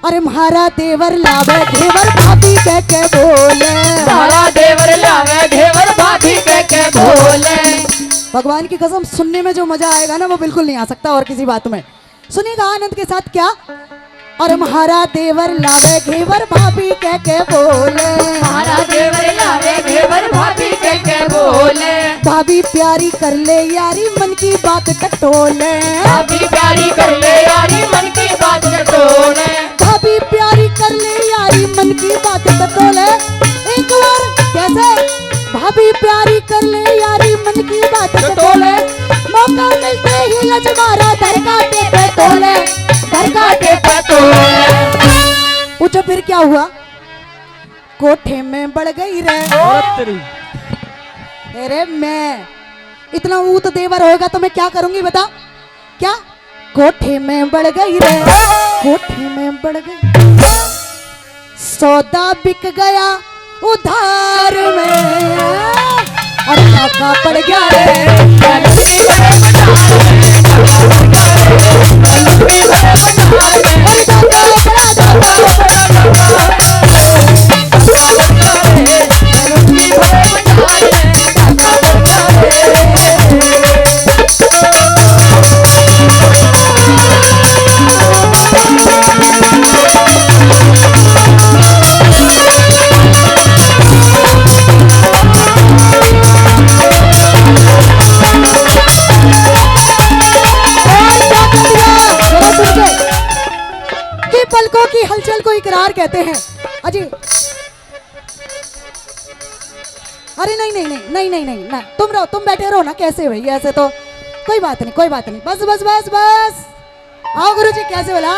अरे म्हारा देवर लावे घेवर भाभी कह के बोले, हमारा देवर लावे घेवर भाभी कह के बोले। भगवान की कसम, सुनने में जो मजा आएगा ना वो बिल्कुल नहीं आ सकता और किसी बात में। सुनिएगा आनंद के साथ क्या। और म्हारा देवर लावे घेवर भाभी कह के बोले, हमारा देवर लावे घेवर भाभी कह के बोले। भाभी प्यारी कर ले यारी मन की बात टटोले, भाभी प्यारी कर ले यारी मन की बात टटोले। भाभी प्यारी कर ले यारी मन की बात टटोले। एक बार कैसे, भाभी प्यारी कर ले यारी मन की बात टटोले। मौका मिलते ही लजमारा धर काटे पे तोले, धर काटे पे तोले। पूछो फिर क्या हुआ। कोठे में बढ़ गई रे, अरे मैं इतना ऊत देवर होगा तो मैं क्या करूंगी बता। क्या कोठे में बढ़ गई रे, कोठे में बढ़ गई, सौदा बिक गया उधार में, और टाका पड़ गया रे। पलकों की हलचल को इकरार कहते हैं। अजी, अरे नहीं नहीं नहीं नहीं नहीं नहीं ना, तुम रहो, तुम बैठे रहो ना। कैसे भाई, ऐसे तो कोई बात नहीं, कोई बात नहीं। बस बस बस बस, आओ गुरुजी, कैसे बोला।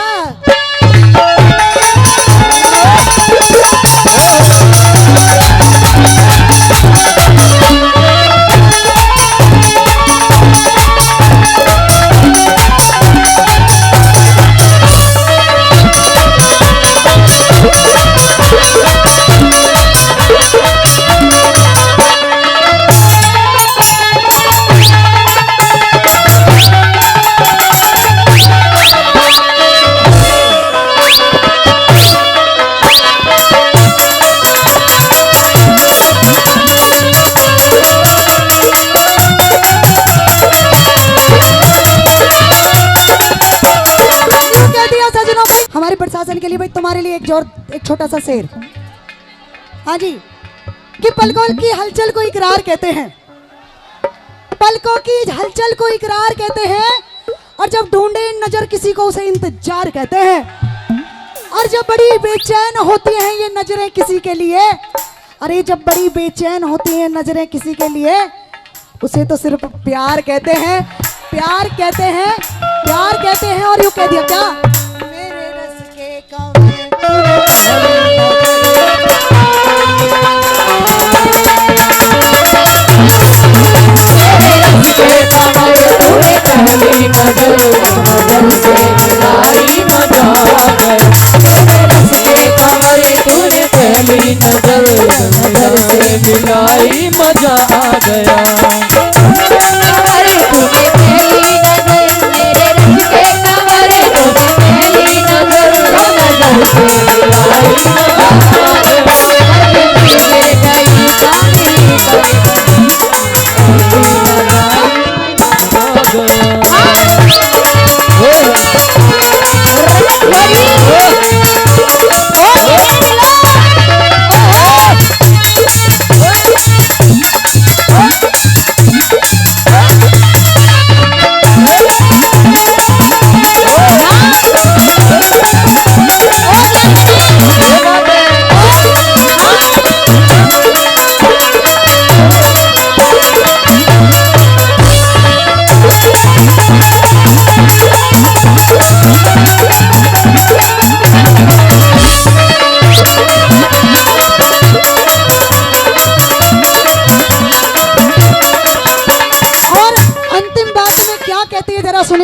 हमारे प्रशासन के लिए भाई तुम्हारे लिए एक छोटा सा शेर। हाँ जी, कि पलकों की हलचल को इकरार कहते हैं, पलकों की हलचल को इकरार कहते हैं। और जब ढूंढे नजर किसी को उसे इंतजार कहते हैं। और जब बड़ी बेचैन होती हैं ये नजरें किसी के लिए, अरे जब बड़ी बेचैन होती हैं नजरें किसी के लिए, उसे तो सिर्फ प्यार कहते हैं, प्यार कहते हैं, प्यार कहते हैं। और यूं कह दिया क्या, मेरे रस के कमरे पहली नजर से मिलाई मजा आ गया। रस के कमरे तूने पहली नजर से मिलाई मजा आ गया। अरे तूने पहली नजर, मेरे रस के कमरे तूने पहली नजर से मिलाई मजा आ गया। मेरे गई जाने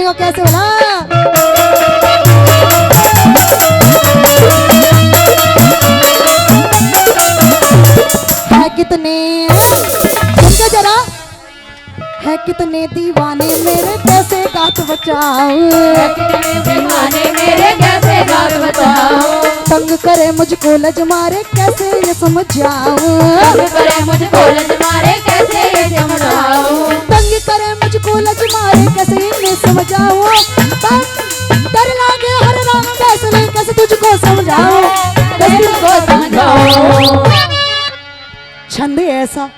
देखो कैसे बोला। है कितने सुन जरा, है कितने दीवाने मेरे कैसे गात बचाओ, दीवाने मेरे कैसे गात बचाओ, तंग करे मुझको लज मारे कैसे ये समझाओ, तंग करे मुझको लज मारे कैसे ये समझाओ, तंग करे मुझको लज मारे कैसे इन्हें समझाओ, डर लागे हर रंग फैसले कैसे तुझको समझाओ, कैसे तुझको समझाओ। छंद ऐसा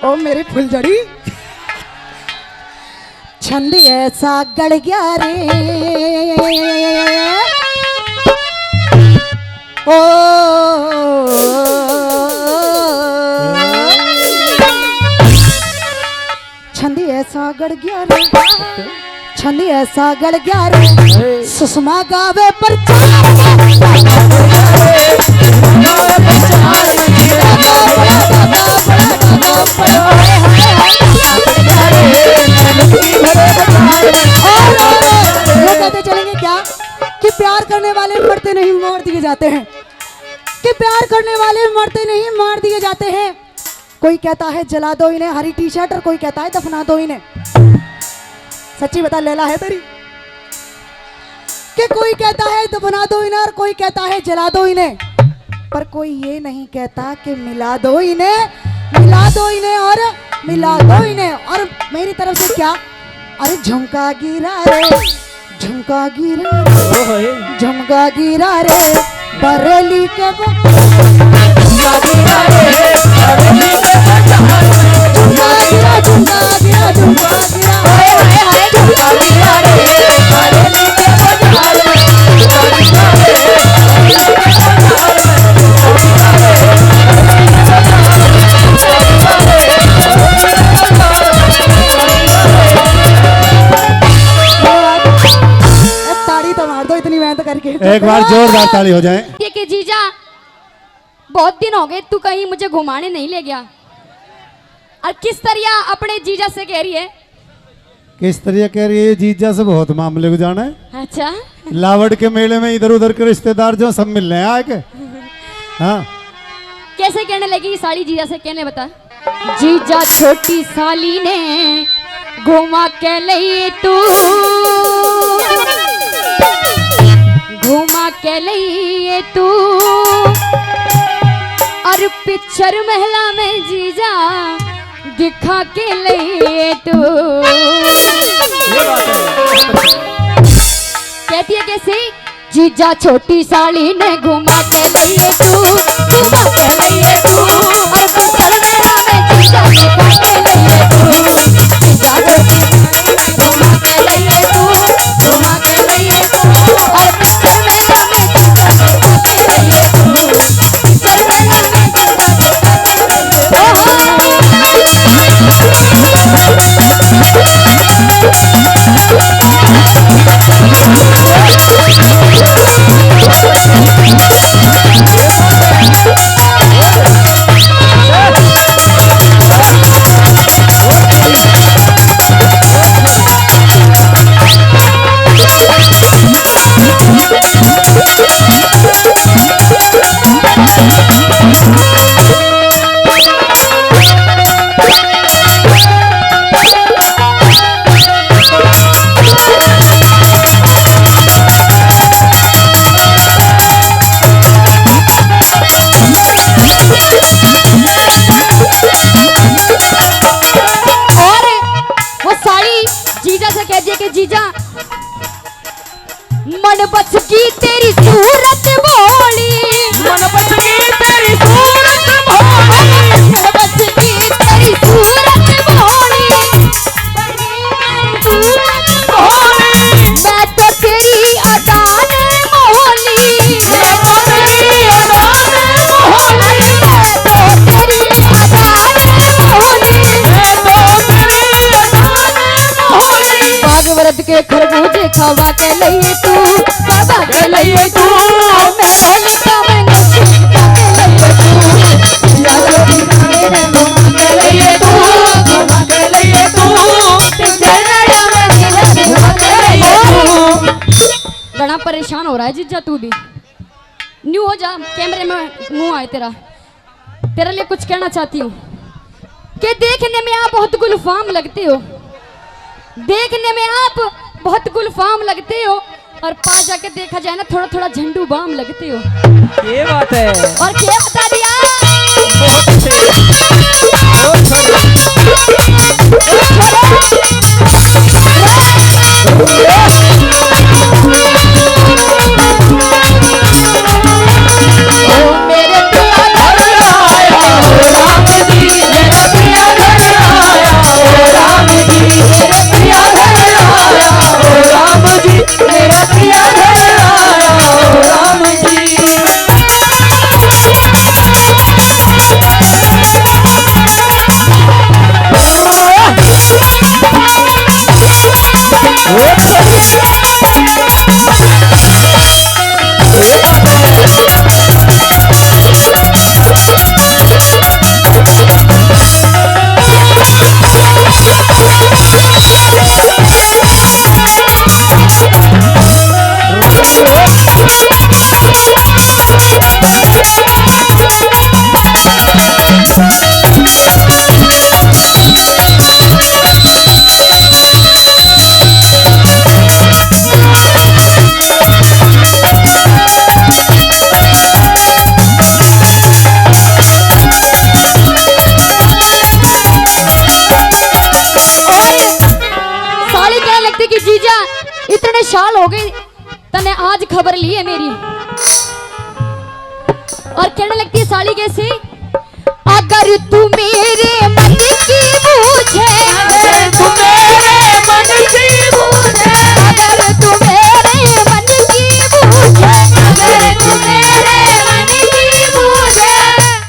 ओ मेरी फुलझड़ी, छंद ऐसा गड़ गया रे ओ छंद ऐसा गड़ गया रे, छंद ऐसा गड़ गया रे, सुषमा गावे पर कहते चलेंगे क्या कि प्यार करने वाले मरते नहीं मार दिए जाते हैं, कि प्यार करने वाले मरते नहीं मार दिए जाते हैं। कोई कहता है जला दो इन्हें हरी टी शर्ट और कोई कहता है दफना दो इन्हें। सच्ची बता लैला है तेरी, कि कोई कहता है दफना दो इन्हें और कोई कहता है जला दो इन्हें, पर कोई ये नहीं कहता कि मिला दो इन्हें, मिला दो इन्हें और मिला दो इन्हें। और मेरी तरफ से क्या, अरे झुमका गिरा रे, झुमका गिरा रे, झुमका गिरा रे बरेली के झुमका गिरा रे, झुमका गिरा, झुमका गिरा, झुमका गिरा, झुमका गिरा रे बरेली के बाजार में, झुमका गिरा ताड़ी तो मार दो इतनी मेहनत करके। एक बार जोरदार ताली हो जाए। ये कि जीजा बहुत दिन हो गए तू कहीं मुझे घुमाने नहीं ले गया, और किस तरह अपने जीजा से कह रही है। किस तरह कह रही है, जीजा से बहुत मामले को जाना है। अच्छा लावड़ के मेले में इधर उधर के रिश्तेदार जो सब मिल रहे हैं आके। हाँ कैसे कहने लगी साली जीजा से, कहने बता। जीजा छोटी साली ने घुमा के लिए तू, घुमा के लिए तू, और पिक्चर महला में जीजा दिखा के लिए तू। कहती है कैसे, जीजा छोटी साली ने घुमा के लिए तू, घुमा के लिए तू, और पिक्चर महला में जीजा दिखा के लिए तू। जीजा छोटी घुमा के लिए तू, घुमा के लिए तू, और पिक्चर महला में जीजा दिखा के लिए तू, पिक्चर महला में जीजा दिखा के जीजा मन बच की तेरी सूरत भोली, मन बच की तेरी सूरत भोली, मन बच की तेरी सूरत भोली, सूरत भोली, मैं तो तेरी अदा ने मोहली, मैं तो तेरी अदा ने मोहली, मैं तो तेरी अदा ने मोहली, मैं तो तेरी अदा ने मोहली। भागवत के खरबूजे खावा के लिए तू, खावा के लिए तू, और मैं रोली खावेंगे चिंता के लिए तू, घुमा के लिए तू, घुमा के लिए तू, परेशान हो रहा है जीजा तू भी। न्यू हो जा, कैमरे में मुंह आए तेरा। तेरे लिए कुछ कहना चाहती हूँ कि देखने में आप बहुत गुलफाम लगते हो, देखने में आप बहुत गुलफाम लगते हो, और पास जाके देखा जाए ना थोड़ा थोड़ा झंडू बाम लगते हो। ये बात है। और क्या बता दिया? साल हो गए तने आज खबर ली है मेरी, और कहने लगती है साली कैसे? अगर तू मेरे मन की बूझे, अगर तू मेरे मन की बूझे, अगर तू मेरे मन की बूझे, अगर तू मेरे मन की बूझे,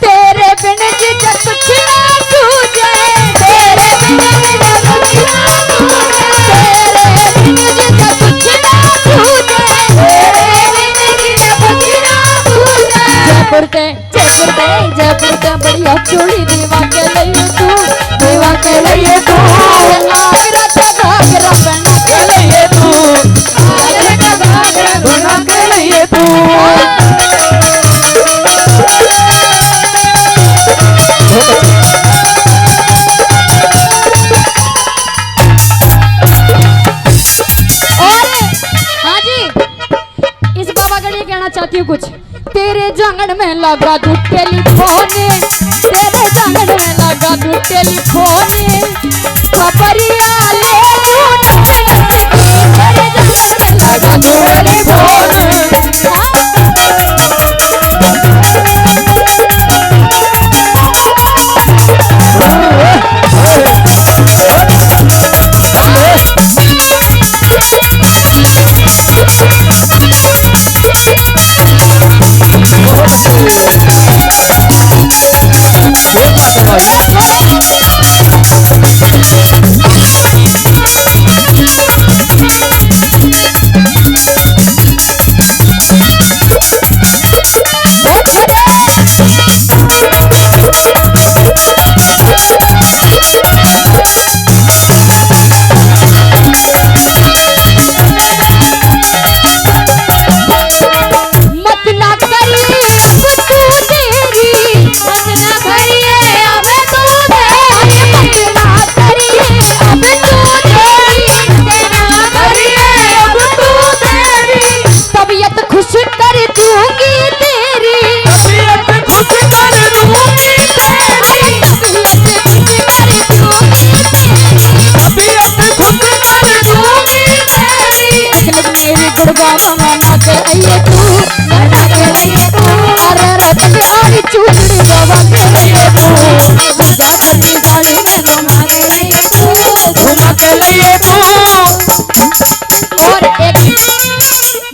तेरे बिन जिजा कुछ ना सूझे, तेरे बिन जिजा कुछ ना सूझे, तेरे बिन जिजा कुछ ना सूझे, तेरे बिन जिजा कुछ ना सूझे। जयपुर ते बढ़िया चूड़ी दीवा के लिए तू, दीवा के लिए तू, आगरा ते घाघरा बना के लिए तू, आगरा ते घाघरा बना के लिए तू। और हाँ जी, इस बाबा के लिए कहना चाहती हूँ कुछ। तेरे जांगड़ में लगा दू टेलीफोन, तेरे जांगड़ में लगा दू टेलीफोन, खबरिया ले तू तेरे जांगड़ में लगा दू टेलीफोन।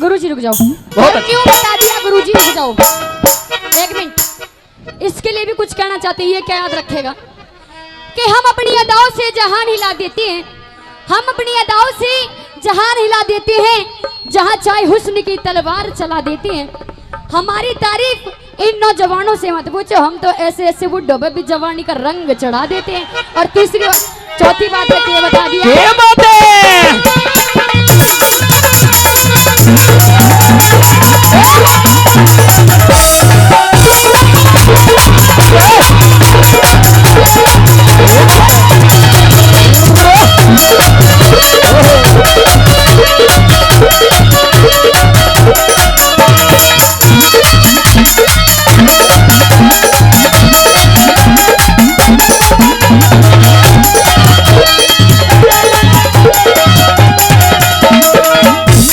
गुरुजी रुक जाओ, क्यों बता दिया गुरुजी रुक जाओ एक मिनट। इसके लिए भी कुछ कहना चाहते हैं, ये क्या याद रखेगा कि हम अपनी अदाओं से जहान हिला देते हैं, हम अपनी अदाओं से जहान हिला देते हैं, जहां चाहे हुस्न की तलवार चला देते हैं। हमारी तारीफ इन नौजवानों से मत पूछो, हम तो ऐसे ऐसे बुड्ढों पे भी जवानी का रंग चढ़ा देते हैं। और तीसरी चौथी बात है कि ये बता दिया,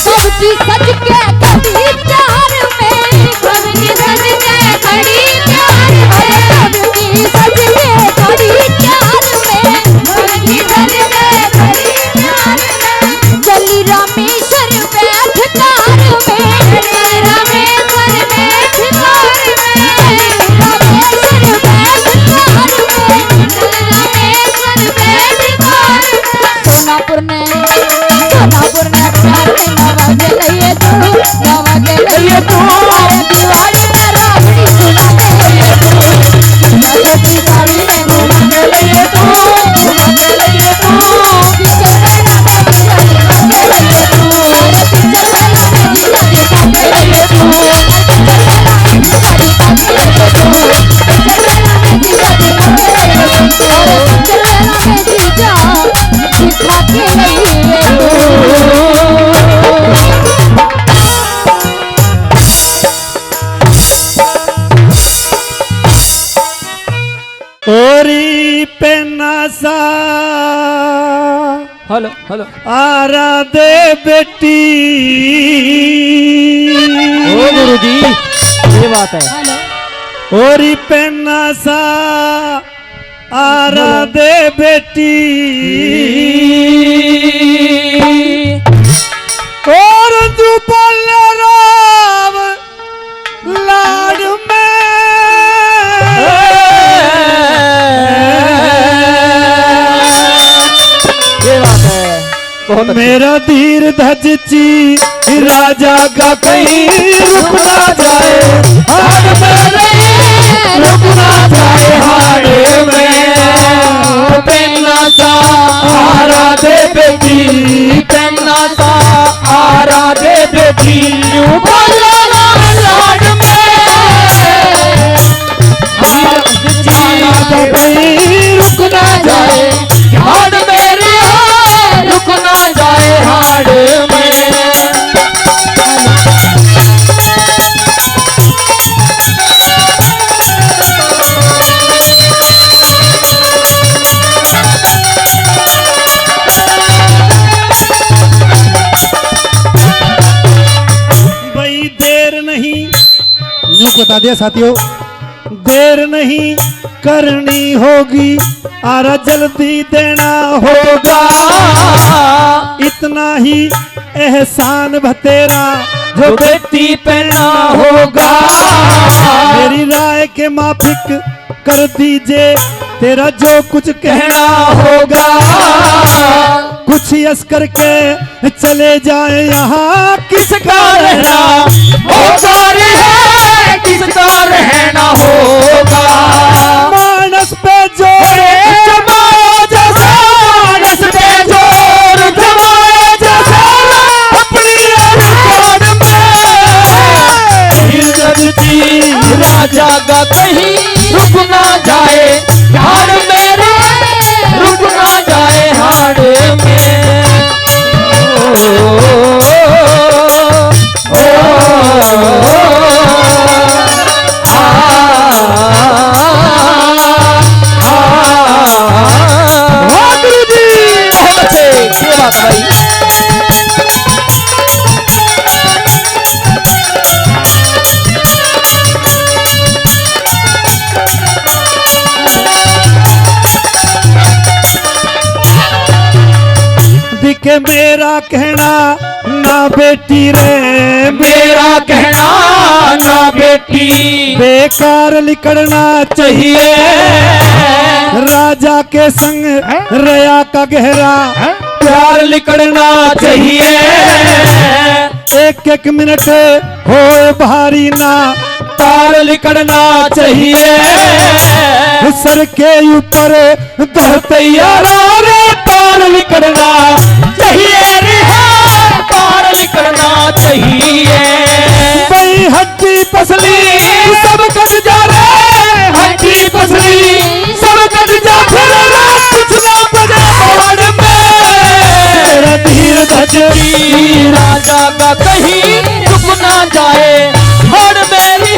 सब्जी सज के कभी प्यार में, सब्जी सज के कभी प्यार में, सब्जी सज के कभी प्यार में, सब्जी सज के कभी प्यार में, चली रामेश्वर बैठ कार में, चली रामेश्वर बैठ कार में, रामेश्वर बैठ कार में, रामेश्वर बैठ कार में, सोनापुर ने प्यार में नवाजे लइए तू, अरे दिवाली में रावणी सुना के लइए तू, छोटी साड़ी में घुमा के लइए तू, घुमा के लइए तू, पिक्चर में जीजा दिखा के लइए तू, अरे पिक्चर में जीजा दिखा के लइए तू, पिक्चर में जीजा दिखा के लइए तू, अरे पिक्चर में जीजा दिखा के लइए तू। ओरी पे नासा हेलो हेलो आरा दे बेटी। ओ गुरुजी ये बात है। ओरी पे नासा आरा दे बेटी, और तू बोल राम लाड में ये बात है बहुत अच्छी। मेरा धीर धजची राजा का कहीं रुक ना जाए हाड में, रुक ना जाए हाड में, पेन्ना सा आरा दे बेटी, पेन्ना सा आरा दे बेटी, बोलो लाड में आरा तो कहीं रुक ना जाए हाड मेरे, रुक ना जाए हाड में। भाई देर नहीं, न्यूज बता दिया साथियों, देर नहीं करनी होगी, आरा जल्दी देना होगा, इतना ही एहसान भतेरा जो बेटी पे ना होगा, मेरी राय के माफिक कर दीजिए, तेरा जो कुछ कहना होगा, कुछ यस करके चले जाए यहाँ, किसका रहना होगा रे, किसका रहना होगा, मानस पे जोर जमाया जैसा, मानस पे जोर जमाया जैसा, अपनी रिकॉर्ड में राजा का कहीं रुक ना जाए हाड मेरे, रुक ना जाए हाड में। ये बात भाई दिखे मेरा कहना ना बेटी रे, मेरा कहना ना बेटी, बेकार लिखना चाहिए, राजा के संग रया का गहरा प्यार लिखना चाहिए, एक एक मिनट हो भारी ना तार लिखना चाहिए, सर के ऊपर धरते यारा रे तार लिखना चाहिए रे, तार लिखना चाहिए, भाई पसली सब कट जा रे, हड्डी पसली सब कट जा, फिर कुछ ना बजे बाड़ में। धीर धजरी राजा का कहीं रुक ना जाए, हाड़ मेरी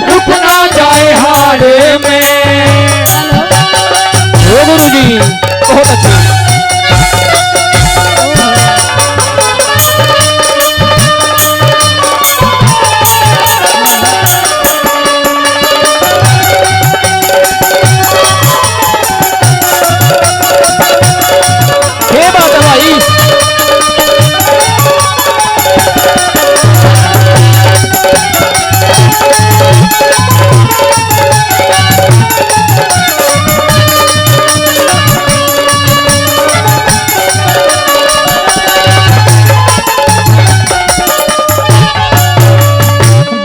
रुक ना जाए हाड़ में। गुरु जी बहुत अच्छे। ये बात है भाई।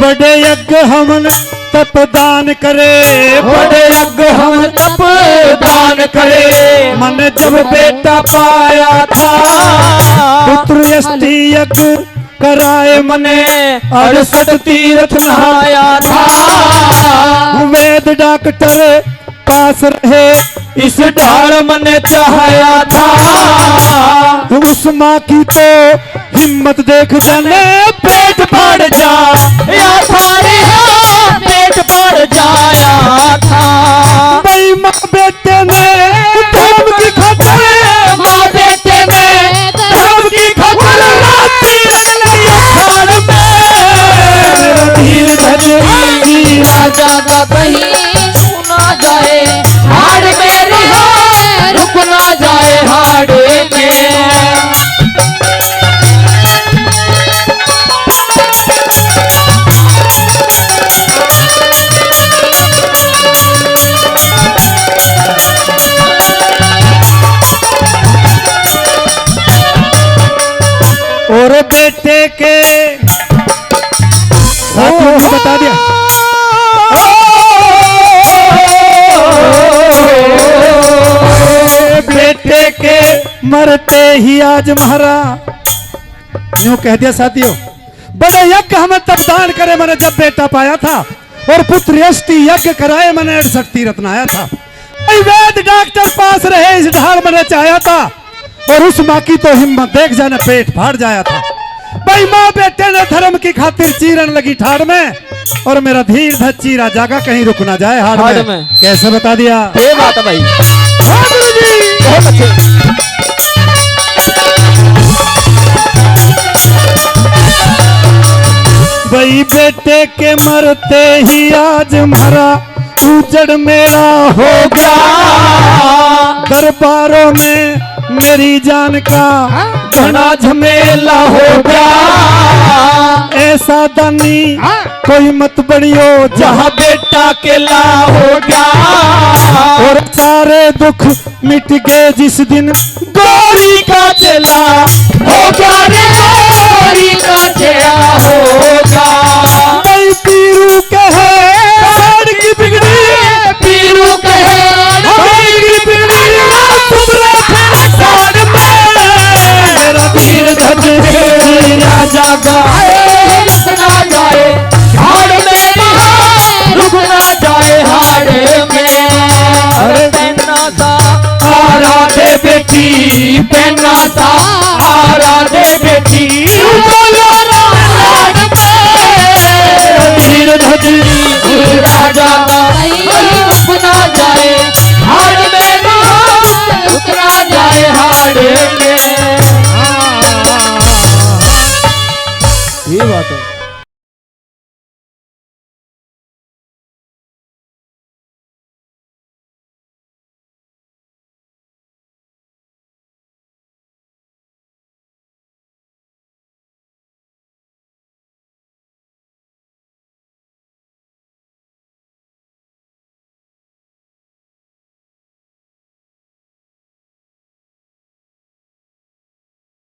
बड़े यज्ञ हमन तप दान करे, बड़े यज्ञ हम तप दान करे, मन जब बेटा पाया था, पुत्र यष्टि यज्ञ कराए मने 68 तीर्थ नहाया था। वेद डॉक्टर पास रहे, इस ढाल मने चाहया था, उस माँ की तो हिम्मत देख जाने पेट फाड़ जा या था रे, पेट फाड़ जाया था। भाई माँ बेटे ने धर्म की खातिर, माँ बेटे ने धर्म की खातिर धीर धजरी राजा का कहीं सुना जाए, हाड़ मेरी रुक ना जाए हाड़ में। और बेटे के साथियों ने बता दिया, बेटे के मरते ही आज महारा यूं कह दिया साथियों। बड़े यज्ञ हमें तब दान करे मैंने जब बेटा पाया था, और पुत्र यष्टि यज्ञ कराए मैंने 68 तीर्थ नहाया था। वैद डॉक्टर पास रहे, इस ढाल मैंने चाहा था, और उस माँ की तो हिम्मत देख जाने पेट फाड़ जाया था। भाई माँ बेटे ने धर्म की खातिर चीरन लगी ठाड़ में, और मेरा धीर धज चीरा जागा कहीं रुक ना जाए हाड़ में। कैसे बता दिया? ये बात है भाई। हाँ गुरुजी बहुत अच्छे। भाई बेटे के मरते ही आज मरा, उजड़ मेरा हो गया, दरबारों में मेरी जान का घना झमेला हो गया। ऐसा दानी कोई मत बढ़ियो जहाँ बेटा केला हो गया, और सारे दुख मिट गए जिस दिन गौरी का चेला हो गया रे, गौरी का चेला हो गया। भाई पीरू कहे साड़ की बिगड़ी, पीरू कहे साड़ की बिगड़ी, धीर धजरी राजा का रुक ना जाए हाड़ मेरी, रुक ना जाए हाड़ में। अरे पहना सा आरा दे बेटी, पहना सा आरा दे बेटी, धीर धजरी